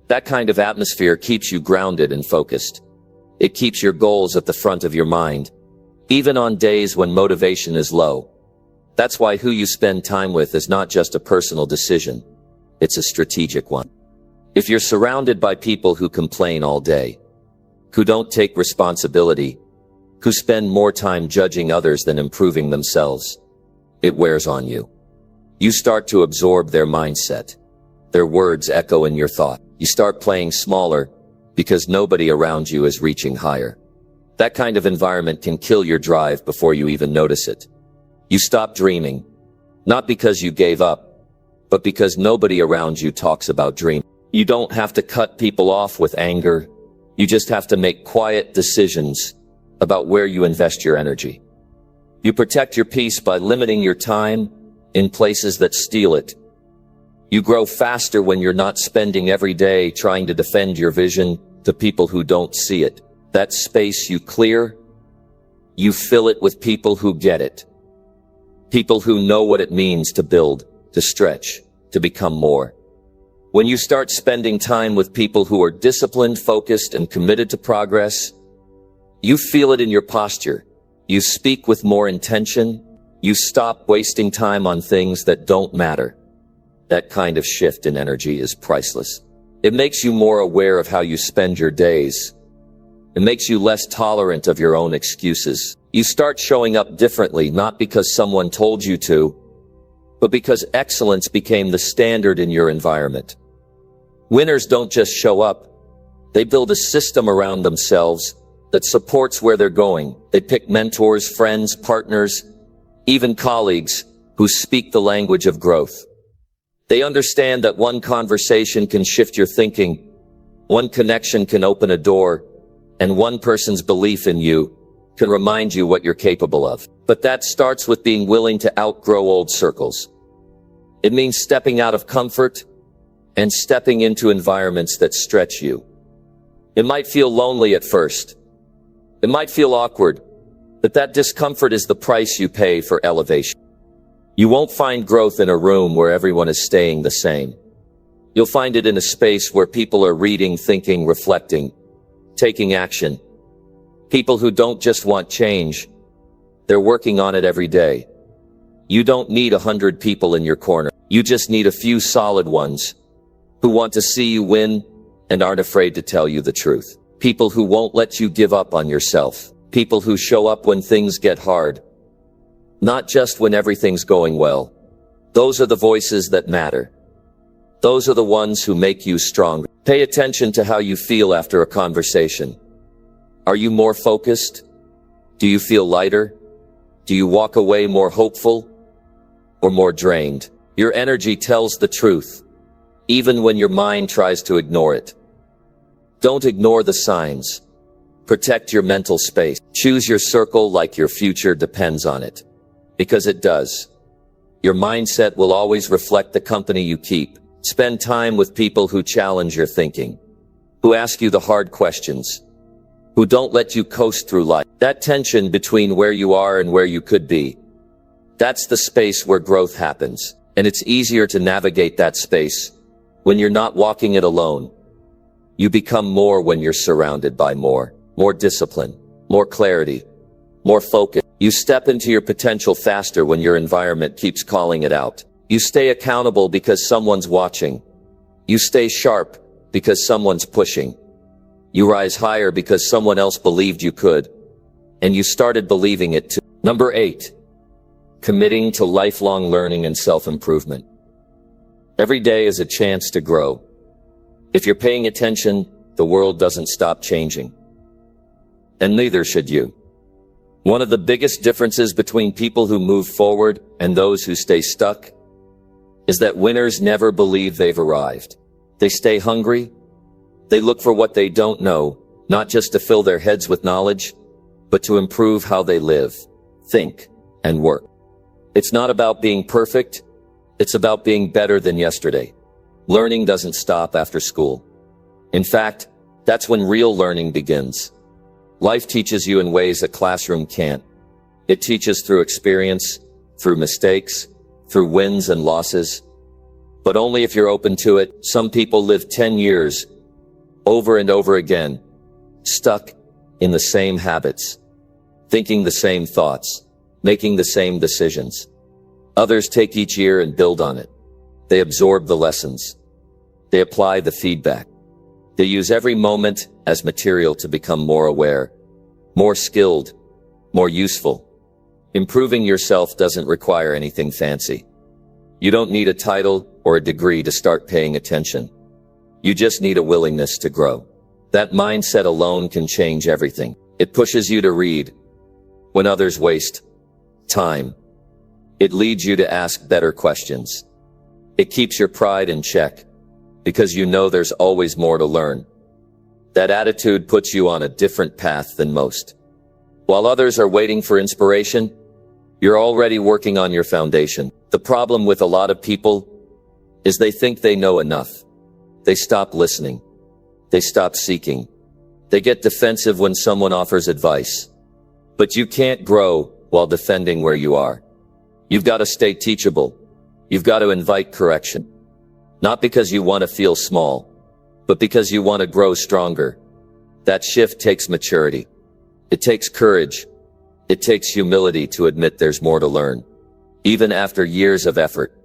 A: That kind of atmosphere keeps you grounded and focused. It keeps your goals at the front of your mind, even on days when motivation is low. That's why who you spend time with is not just a personal decision. It's a strategic one. If you're surrounded by people who complain all day, who don't take responsibility, who spend more time judging others than improving themselves, it wears on you. You start to absorb their mindset. Their words echo in your thought. You start playing smaller because nobody around you is reaching higher. That kind of environment can kill your drive before you even notice it. You stop dreaming, not because you gave up, but because nobody around you talks about dreaming. You don't have to cut people off with anger. You just have to make quiet decisions about where you invest your energy. You protect your peace by limiting your time in places that steal it. You grow faster when you're not spending every day trying to defend your vision to people who don't see it. That space you clear, you fill it with people who get it. People who know what it means to build, to stretch, to become more. When you start spending time with people who are disciplined, focused, and committed to progress, you feel it in your posture. You speak with more intention. You stop wasting time on things that don't matter. That kind of shift in energy is priceless. It makes you more aware of how you spend your days. It makes you less tolerant of your own excuses. You start showing up differently, not because someone told you to, but because excellence became the standard in your environment. Winners don't just show up. They build a system around themselves that supports where they're going. They pick mentors, friends, partners, even colleagues who speak the language of growth. They understand that one conversation can shift your thinking, one connection can open a door, and one person's belief in you can remind you what you're capable of. But that starts with being willing to outgrow old circles. It means stepping out of comfort and stepping into environments that stretch you. It might feel lonely at first. It might feel awkward, but that discomfort is the price you pay for elevation. You won't find growth in a room where everyone is staying the same. You'll find it in a space where people are reading, thinking, reflecting, taking action. People who don't just want change, they're working on it every day. You don't need 100 people in your corner. You just need a few solid ones who want to see you win and aren't afraid to tell you the truth. People who won't let you give up on yourself. People who show up when things get hard, not just when everything's going well. Those are the voices that matter. Those are the ones who make you stronger. Pay attention to how you feel after a conversation. Are you more focused? Do you feel lighter? Do you walk away more hopeful or more drained? Your energy tells the truth, even when your mind tries to ignore it. Don't ignore the signs. Protect your mental space. Choose your circle like your future depends on it. Because it does. Your mindset will always reflect the company you keep. Spend time with people who challenge your thinking, who ask you the hard questions, who don't let you coast through life. That tension between where you are and where you could be, that's the space where growth happens. And it's easier to navigate that space when you're not walking it alone. You become more when you're surrounded by more discipline, more clarity, more focus. You step into your potential faster when your environment keeps calling it out. You stay accountable because someone's watching. You stay sharp because someone's pushing. You rise higher because someone else believed you could, and you started believing it too. Number 8, committing to lifelong learning and self-improvement. Every day is a chance to grow. If you're paying attention, the world doesn't stop changing. And neither should you. One of the biggest differences between people who move forward and those who stay stuck is that winners never believe they've arrived. They stay hungry. They look for what they don't know, not just to fill their heads with knowledge, but to improve how they live, think, and work. It's not about being perfect. It's about being better than yesterday. Learning doesn't stop after school. In fact, that's when real learning begins. Life teaches you in ways a classroom can't. It teaches through experience, through mistakes, through wins and losses. But only if you're open to it. Some people live 10 years, over and over again, stuck in the same habits, thinking the same thoughts, making the same decisions. Others take each year and build on it. They absorb the lessons. They apply the feedback. They use every moment as material to become more aware, more skilled, more useful. Improving yourself doesn't require anything fancy. You don't need a title or a degree to start paying attention. You just need a willingness to grow. That mindset alone can change everything. It pushes you to read when others waste time. It leads you to ask better questions. It keeps your pride in check because you know there's always more to learn. That attitude puts you on a different path than most. While others are waiting for inspiration, you're already working on your foundation. The problem with a lot of people is they think they know enough. They stop listening. They stop seeking. They get defensive when someone offers advice. But you can't grow while defending where you are. You've got to stay teachable. You've got to invite correction. Not because you want to feel small, but because you want to grow stronger. That shift takes maturity. It takes courage. It takes humility to admit there's more to learn, even after years of effort.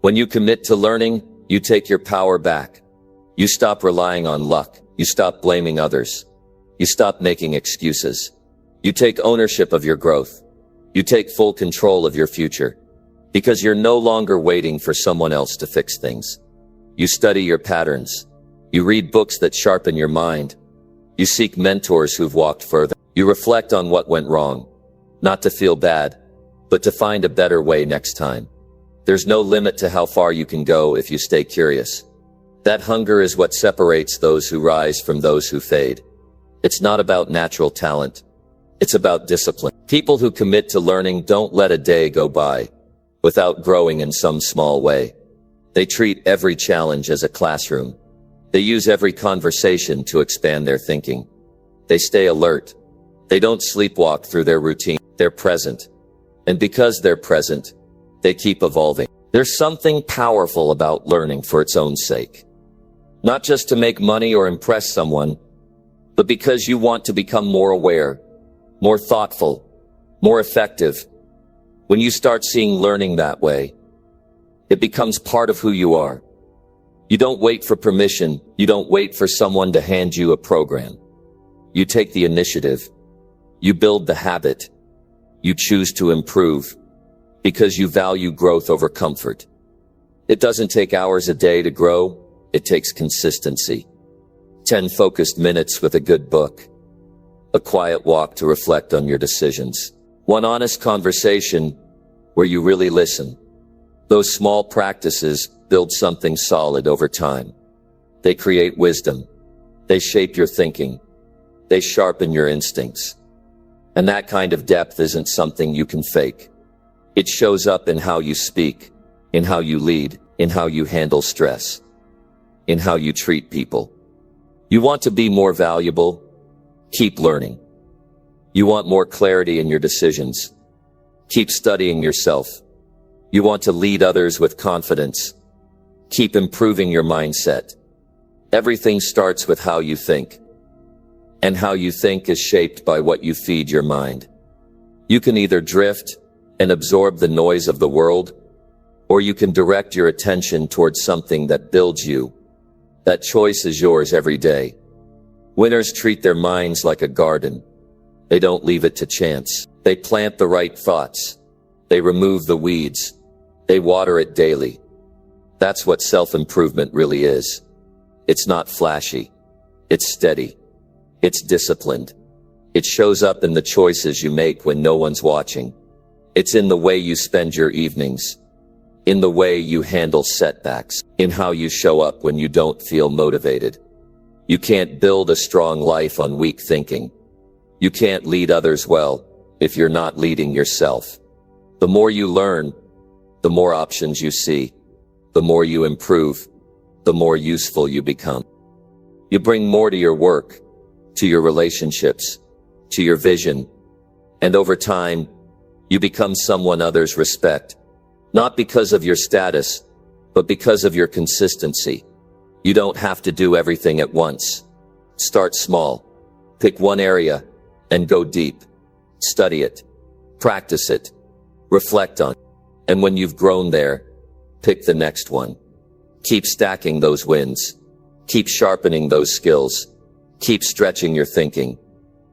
A: When you commit to learning, you take your power back. You stop relying on luck. You stop blaming others. You stop making excuses. You take ownership of your growth. You take full control of your future. Because you're no longer waiting for someone else to fix things. You study your patterns. You read books that sharpen your mind. You seek mentors who've walked further. You reflect on what went wrong. Not to feel bad, but to find a better way next time. There's no limit to how far you can go if you stay curious. That hunger is what separates those who rise from those who fade. It's not about natural talent. It's about discipline. People who commit to learning don't let a day go by without growing in some small way. They treat every challenge as a classroom. They use every conversation to expand their thinking. They stay alert. They don't sleepwalk through their routine. They're present. And because they're present, they keep evolving. There's something powerful about learning for its own sake. Not just to make money or impress someone, but because you want to become more aware, more thoughtful, more effective. When you start seeing learning that way, it becomes part of who you are. You don't wait for permission. You don't wait for someone to hand you a program. You take the initiative. You build the habit. You choose to improve because you value growth over comfort. It doesn't take hours a day to grow. It takes consistency. 10 focused minutes with a good book. A quiet walk to reflect on your decisions. One honest conversation where you really listen. Those small practices build something solid over time. They create wisdom. They shape your thinking. They sharpen your instincts. And that kind of depth isn't something you can fake. It shows up in how you speak, in how you lead, in how you handle stress, in how you treat people. You want to be more valuable? Keep learning. You want more clarity in your decisions? Keep studying yourself. You want to lead others with confidence? Keep improving your mindset. Everything starts with how you think. And how you think is shaped by what you feed your mind. You can either drift and absorb the noise of the world, or you can direct your attention towards something that builds you. That choice is yours every day. Winners treat their minds like a garden. They don't leave it to chance. They plant the right thoughts. They remove the weeds. They water it daily. That's what self-improvement really is. It's not flashy. It's steady. It's disciplined. It shows up in the choices you make when no one's watching. It's in the way you spend your evenings, in the way you handle setbacks, in how you show up when you don't feel motivated. You can't build a strong life on weak thinking. You can't lead others well if you're not leading yourself. The more you learn, the more options you see. The more you improve, the more useful you become. You bring more to your work, to your relationships, to your vision, and over time, you become someone others respect, not because of your status, but because of your consistency. You don't have to do everything at once. Start small. Pick one area and go deep. Study it. Practice it. Reflect on it. And when you've grown there, pick the next one. Keep stacking those wins. Keep sharpening those skills. Keep stretching your thinking.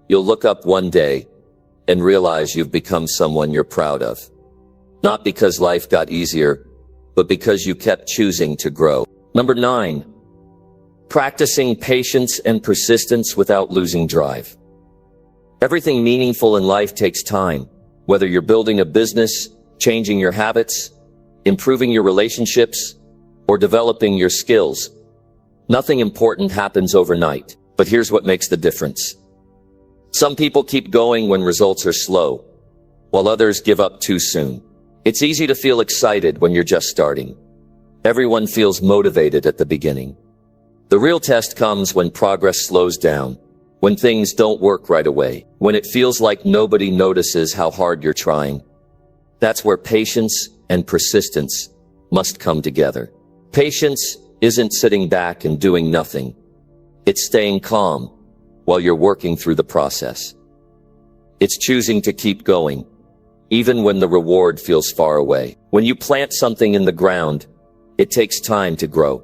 A: You'll look up one day and realize you've become someone you're proud of. Not because life got easier, but because you kept choosing to grow. Number 9, practicing patience and persistence without losing drive. Everything meaningful in life takes time. Whether you're building a business, changing your habits, improving your relationships, or developing your skills, nothing important happens overnight. But here's what makes the difference. Some people keep going when results are slow, while others give up too soon. It's easy to feel excited when you're just starting. Everyone feels motivated at the beginning. The real test comes when progress slows down, when things don't work right away, when it feels like nobody notices how hard you're trying. That's where patience and persistence must come together. Patience isn't sitting back and doing nothing. It's staying calm while you're working through the process. It's choosing to keep going, even when the reward feels far away. When you plant something in the ground, it takes time to grow.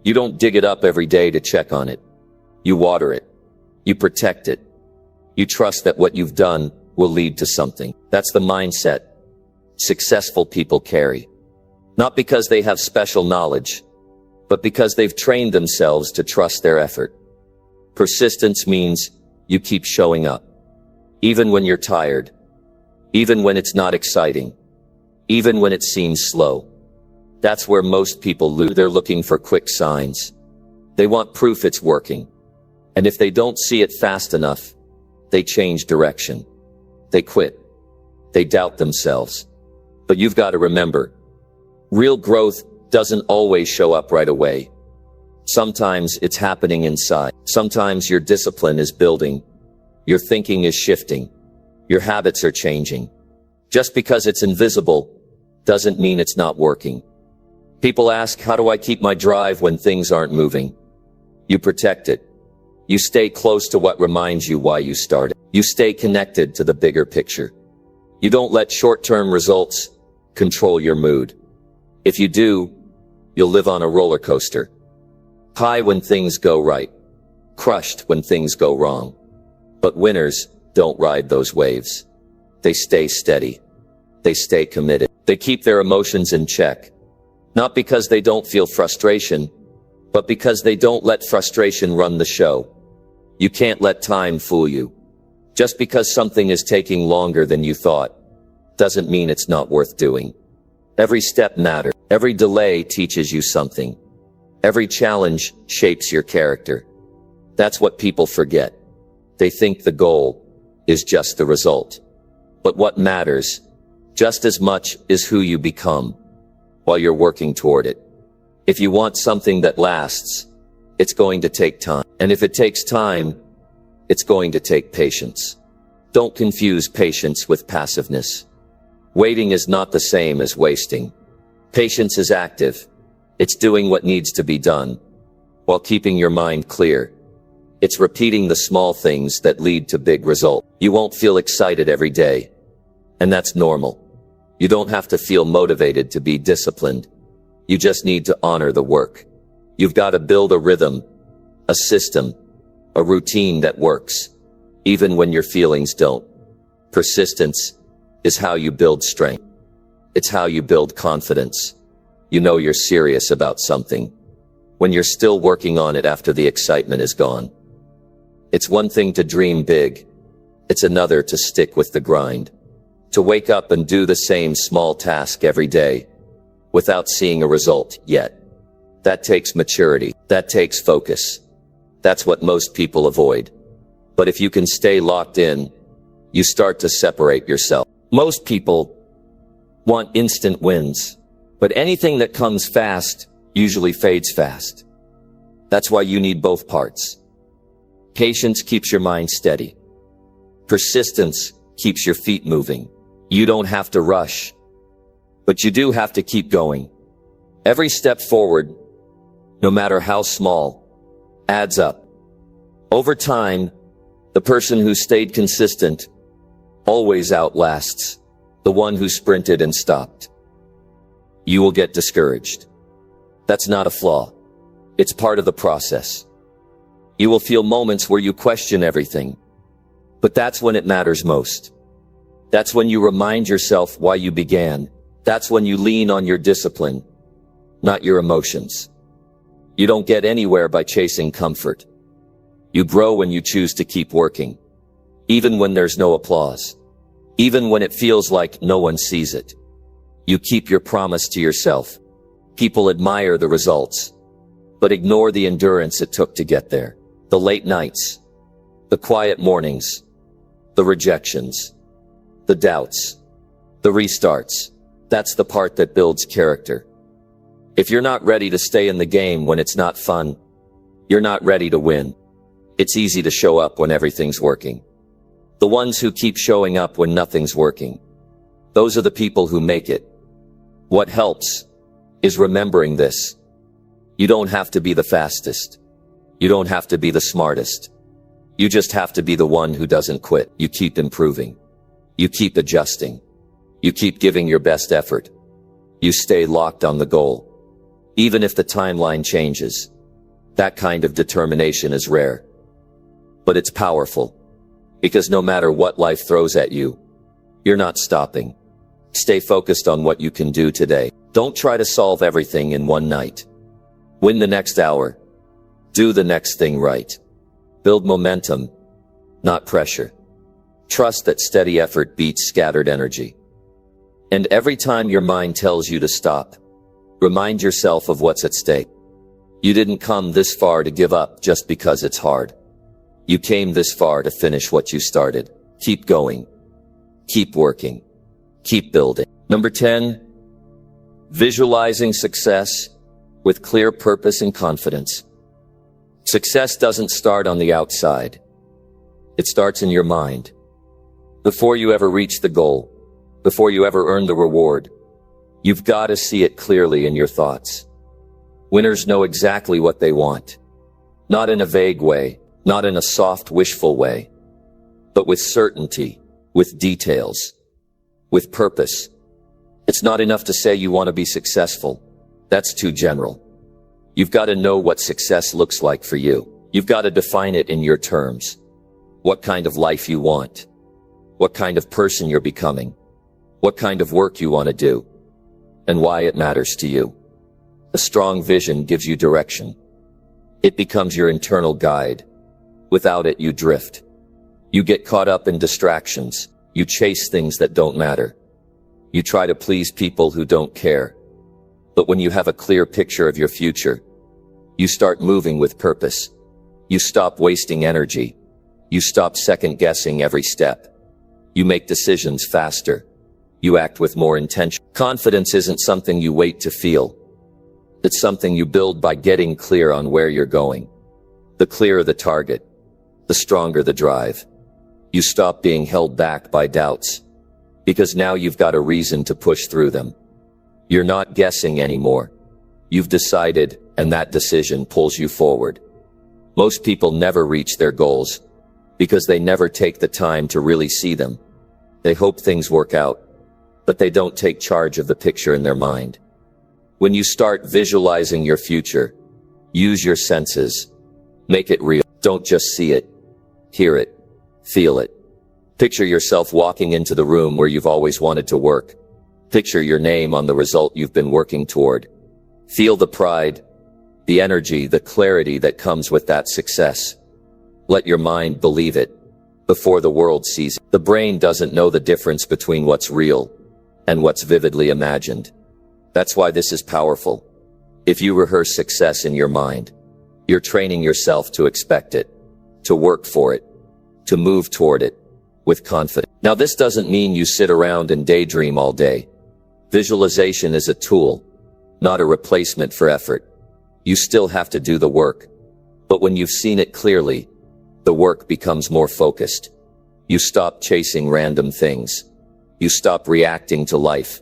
A: You don't dig it up every day to check on it. You water it. You protect it. You trust that what you've done will lead to something. That's the mindset successful people carry. Not because they have special knowledge, but because they've trained themselves to trust their effort. Persistence means you keep showing up, even when you're tired, even when it's not exciting, even when it seems slow. That's where most people lose. They're looking for quick signs. They want proof it's working. And if they don't see it fast enough, they change direction. They quit. They doubt themselves. But you've got to remember, real growth doesn't always show up right away. Sometimes it's happening inside. Sometimes your discipline is building. Your thinking is shifting. Your habits are changing. Just because it's invisible doesn't mean it's not working. People ask, how do I keep my drive when things aren't moving? You protect it. You stay close to what reminds you why you started. You stay connected to the bigger picture. You don't let short-term results control your mood. If you do, you'll live on a roller coaster. High when things go right, crushed when things go wrong. But winners don't ride those waves. They stay steady. They stay committed. They keep their emotions in check. Not because they don't feel frustration, but because they don't let frustration run the show. You can't let time fool you. Just because something is taking longer than you thought, doesn't mean it's not worth doing. Every step matters. Every delay teaches you something. Every challenge shapes your character. That's what people forget. They think the goal is just the result. But what matters just as much is who you become while you're working toward it. If you want something that lasts, it's going to take time. And if it takes time, it's going to take patience. Don't confuse patience with passiveness. Waiting is not the same as wasting. Patience is active. It's doing what needs to be done, while keeping your mind clear. It's repeating the small things that lead to big results. You won't feel excited every day, and that's normal. You don't have to feel motivated to be disciplined. You just need to honor the work. You've got to build a rhythm, a system, a routine that works, even when your feelings don't. Persistence is how you build strength. It's how you build confidence. You know you're serious about something when you're still working on it after the excitement is gone. It's one thing to dream big. It's another to stick with the grind. To wake up and do the same small task every day without seeing a result yet. That takes maturity. That takes focus. That's what most people avoid. But if you can stay locked in, you start to separate yourself. Most people want instant wins, but anything that comes fast usually fades fast. That's why you need both parts. Patience keeps your mind steady. Persistence keeps your feet moving. You don't have to rush, but you do have to keep going. Every step forward, no matter how small, adds up. Over time, the person who stayed consistent always outlasts the one who sprinted and stopped. You will get discouraged. That's not a flaw. It's part of the process. You will feel moments where you question everything, but that's when it matters most. That's when you remind yourself why you began. That's when you lean on your discipline, not your emotions. You don't get anywhere by chasing comfort. You grow when you choose to keep working, even when there's no applause, even when it feels like no one sees it. You keep your promise to yourself. People admire the results, but ignore the endurance it took to get there. The late nights, the quiet mornings, the rejections, the doubts, the restarts. That's the part that builds character. If you're not ready to stay in the game when it's not fun, you're not ready to win. It's easy to show up when everything's working. The ones who keep showing up when nothing's working, those are the people who make it. What helps is remembering this. You don't have to be the fastest. You don't have to be the smartest. You just have to be the one who doesn't quit. You keep improving. You keep adjusting. You keep giving your best effort. You stay locked on the goal, even if the timeline changes. That kind of determination is rare, but it's powerful, because no matter what life throws at you, you're not stopping. Stay focused on what you can do today. Don't try to solve everything in one night. Win the next hour. Do the next thing right. Build momentum, not pressure. Trust that steady effort beats scattered energy. And every time your mind tells you to stop, remind yourself of what's at stake. You didn't come this far to give up just because it's hard. You came this far to finish what you started. Keep going. Keep working. Keep building. Number 10, visualizing success with clear purpose and confidence. Success doesn't start on the outside. It starts in your mind. Before you ever reach the goal, before you ever earn the reward, you've got to see it clearly in your thoughts. Winners know exactly what they want. Not in a vague way, not in a soft, wishful way, but with certainty, with details, with purpose. It's not enough to say you want to be successful. That's too general. You've got to know what success looks like for you. You've got to define it in your terms. What kind of life you want. What kind of person you're becoming. What kind of work you want to do. And why it matters to you. A strong vision gives you direction. It becomes your internal guide. Without it, you drift. You get caught up in distractions. You chase things that don't matter. You try to please people who don't care. But when you have a clear picture of your future, you start moving with purpose. You stop wasting energy. You stop second-guessing every step. You make decisions faster. You act with more intention. Confidence isn't something you wait to feel. It's something you build by getting clear on where you're going. The clearer the target, the stronger the drive. You stop being held back by doubts, because now you've got a reason to push through them. You're not guessing anymore. You've decided, and that decision pulls you forward. Most people never reach their goals because they never take the time to really see them. They hope things work out, but they don't take charge of the picture in their mind. When you start visualizing your future, use your senses. Make it real. Don't just see it. Hear it. Feel it. Picture yourself walking into the room where you've always wanted to work. Picture your name on the result you've been working toward. Feel the pride, the energy, the clarity that comes with that success. Let your mind believe it before the world sees it. The brain doesn't know the difference between what's real and what's vividly imagined. That's why this is powerful. If you rehearse success in your mind, you're training yourself to expect it, to work for it, to move toward it with confidence. Now, this doesn't mean you sit around and daydream all day. Visualization is a tool, not a replacement for effort. You still have to do the work, but when you've seen it clearly, the work becomes more focused. You stop chasing random things. You stop reacting to life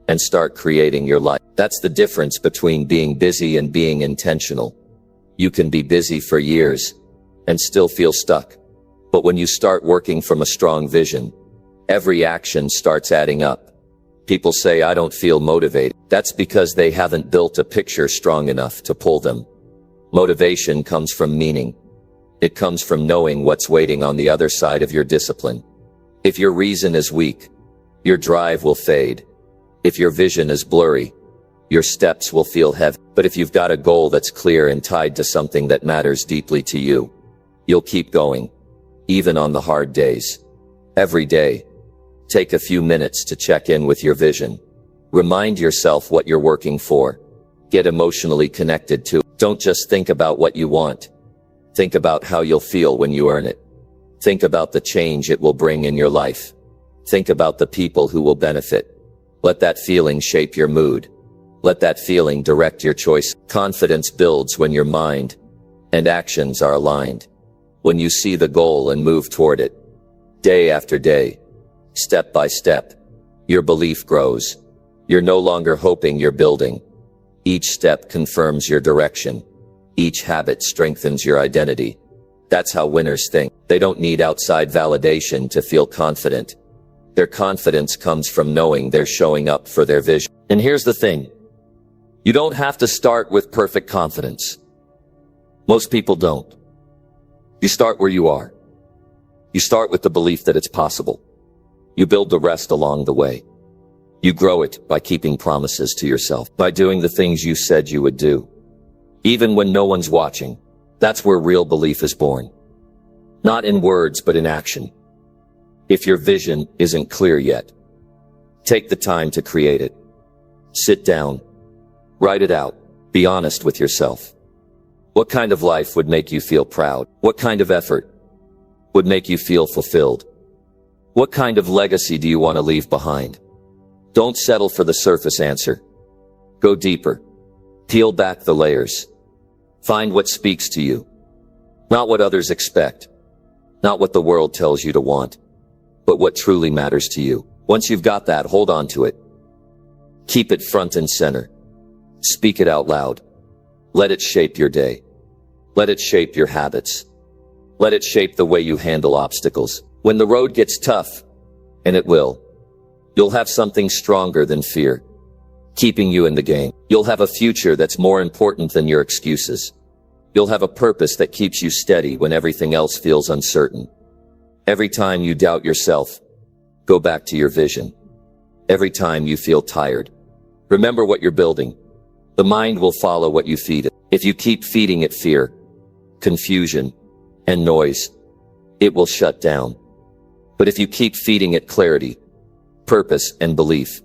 A: and start creating your life. That's the difference between being busy and being intentional. You can be busy for years and still feel stuck. But when you start working from a strong vision, every action starts adding up. People say, I don't feel motivated. That's because they haven't built a picture strong enough to pull them. Motivation comes from meaning. It comes from knowing what's waiting on the other side of your discipline. If your reason is weak, your drive will fade. If your vision is blurry, your steps will feel heavy. But if you've got a goal that's clear and tied to something that matters deeply to you, you'll keep going, even on the hard days. Every day, take a few minutes to check in with your vision. Remind yourself what you're working for. Get emotionally connected to it. Don't just think about what you want. Think about how you'll feel when you earn it. Think about the change it will bring in your life. Think about the people who will benefit. Let that feeling shape your mood. Let that feeling direct your choice. Confidence builds when your mind and actions are aligned. When you see the goal and move toward it, day after day, step by step, your belief grows. You're no longer hoping, you're building. Each step confirms your direction. Each habit strengthens your identity. That's how winners think. They don't need outside validation to feel confident. Their confidence comes from knowing they're showing up for their vision. And here's the thing. You don't have to start with perfect confidence. Most people don't. You start where you are. You start with the belief that it's possible. You build the rest along the way. You grow it by keeping promises to yourself, by doing the things you said you would do, even when no one's watching. That's where real belief is born. Not in words, but in action. If your vision isn't clear yet, take the time to create it. Sit down. Write it out. Be honest with yourself. What kind of life would make you feel proud? What kind of effort would make you feel fulfilled? What kind of legacy do you want to leave behind? Don't settle for the surface answer. Go deeper. Peel back the layers. Find what speaks to you. Not what others expect. Not what the world tells you to want, but what truly matters to you. Once you've got that, hold on to it. Keep it front and center. Speak it out loud. Let it shape your day. Let it shape your habits. Let it shape the way you handle obstacles. When the road gets tough, and it will, you'll have something stronger than fear, keeping you in the game. You'll have a future that's more important than your excuses. You'll have a purpose that keeps you steady when everything else feels uncertain. Every time you doubt yourself, go back to your vision. Every time you feel tired, remember what you're building. The mind will follow what you feed it. If you keep feeding it fear, confusion, and noise, it will shut down. But if you keep feeding it clarity, purpose, and belief,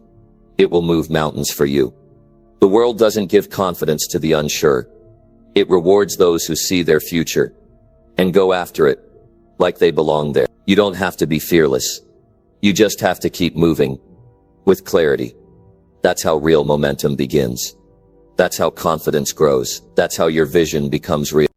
A: it will move mountains for you. The world doesn't give confidence to the unsure. It rewards those who see their future and go after it like they belong there. You don't have to be fearless. You just have to keep moving with clarity. That's how real momentum begins. That's how confidence grows. That's how your vision becomes real.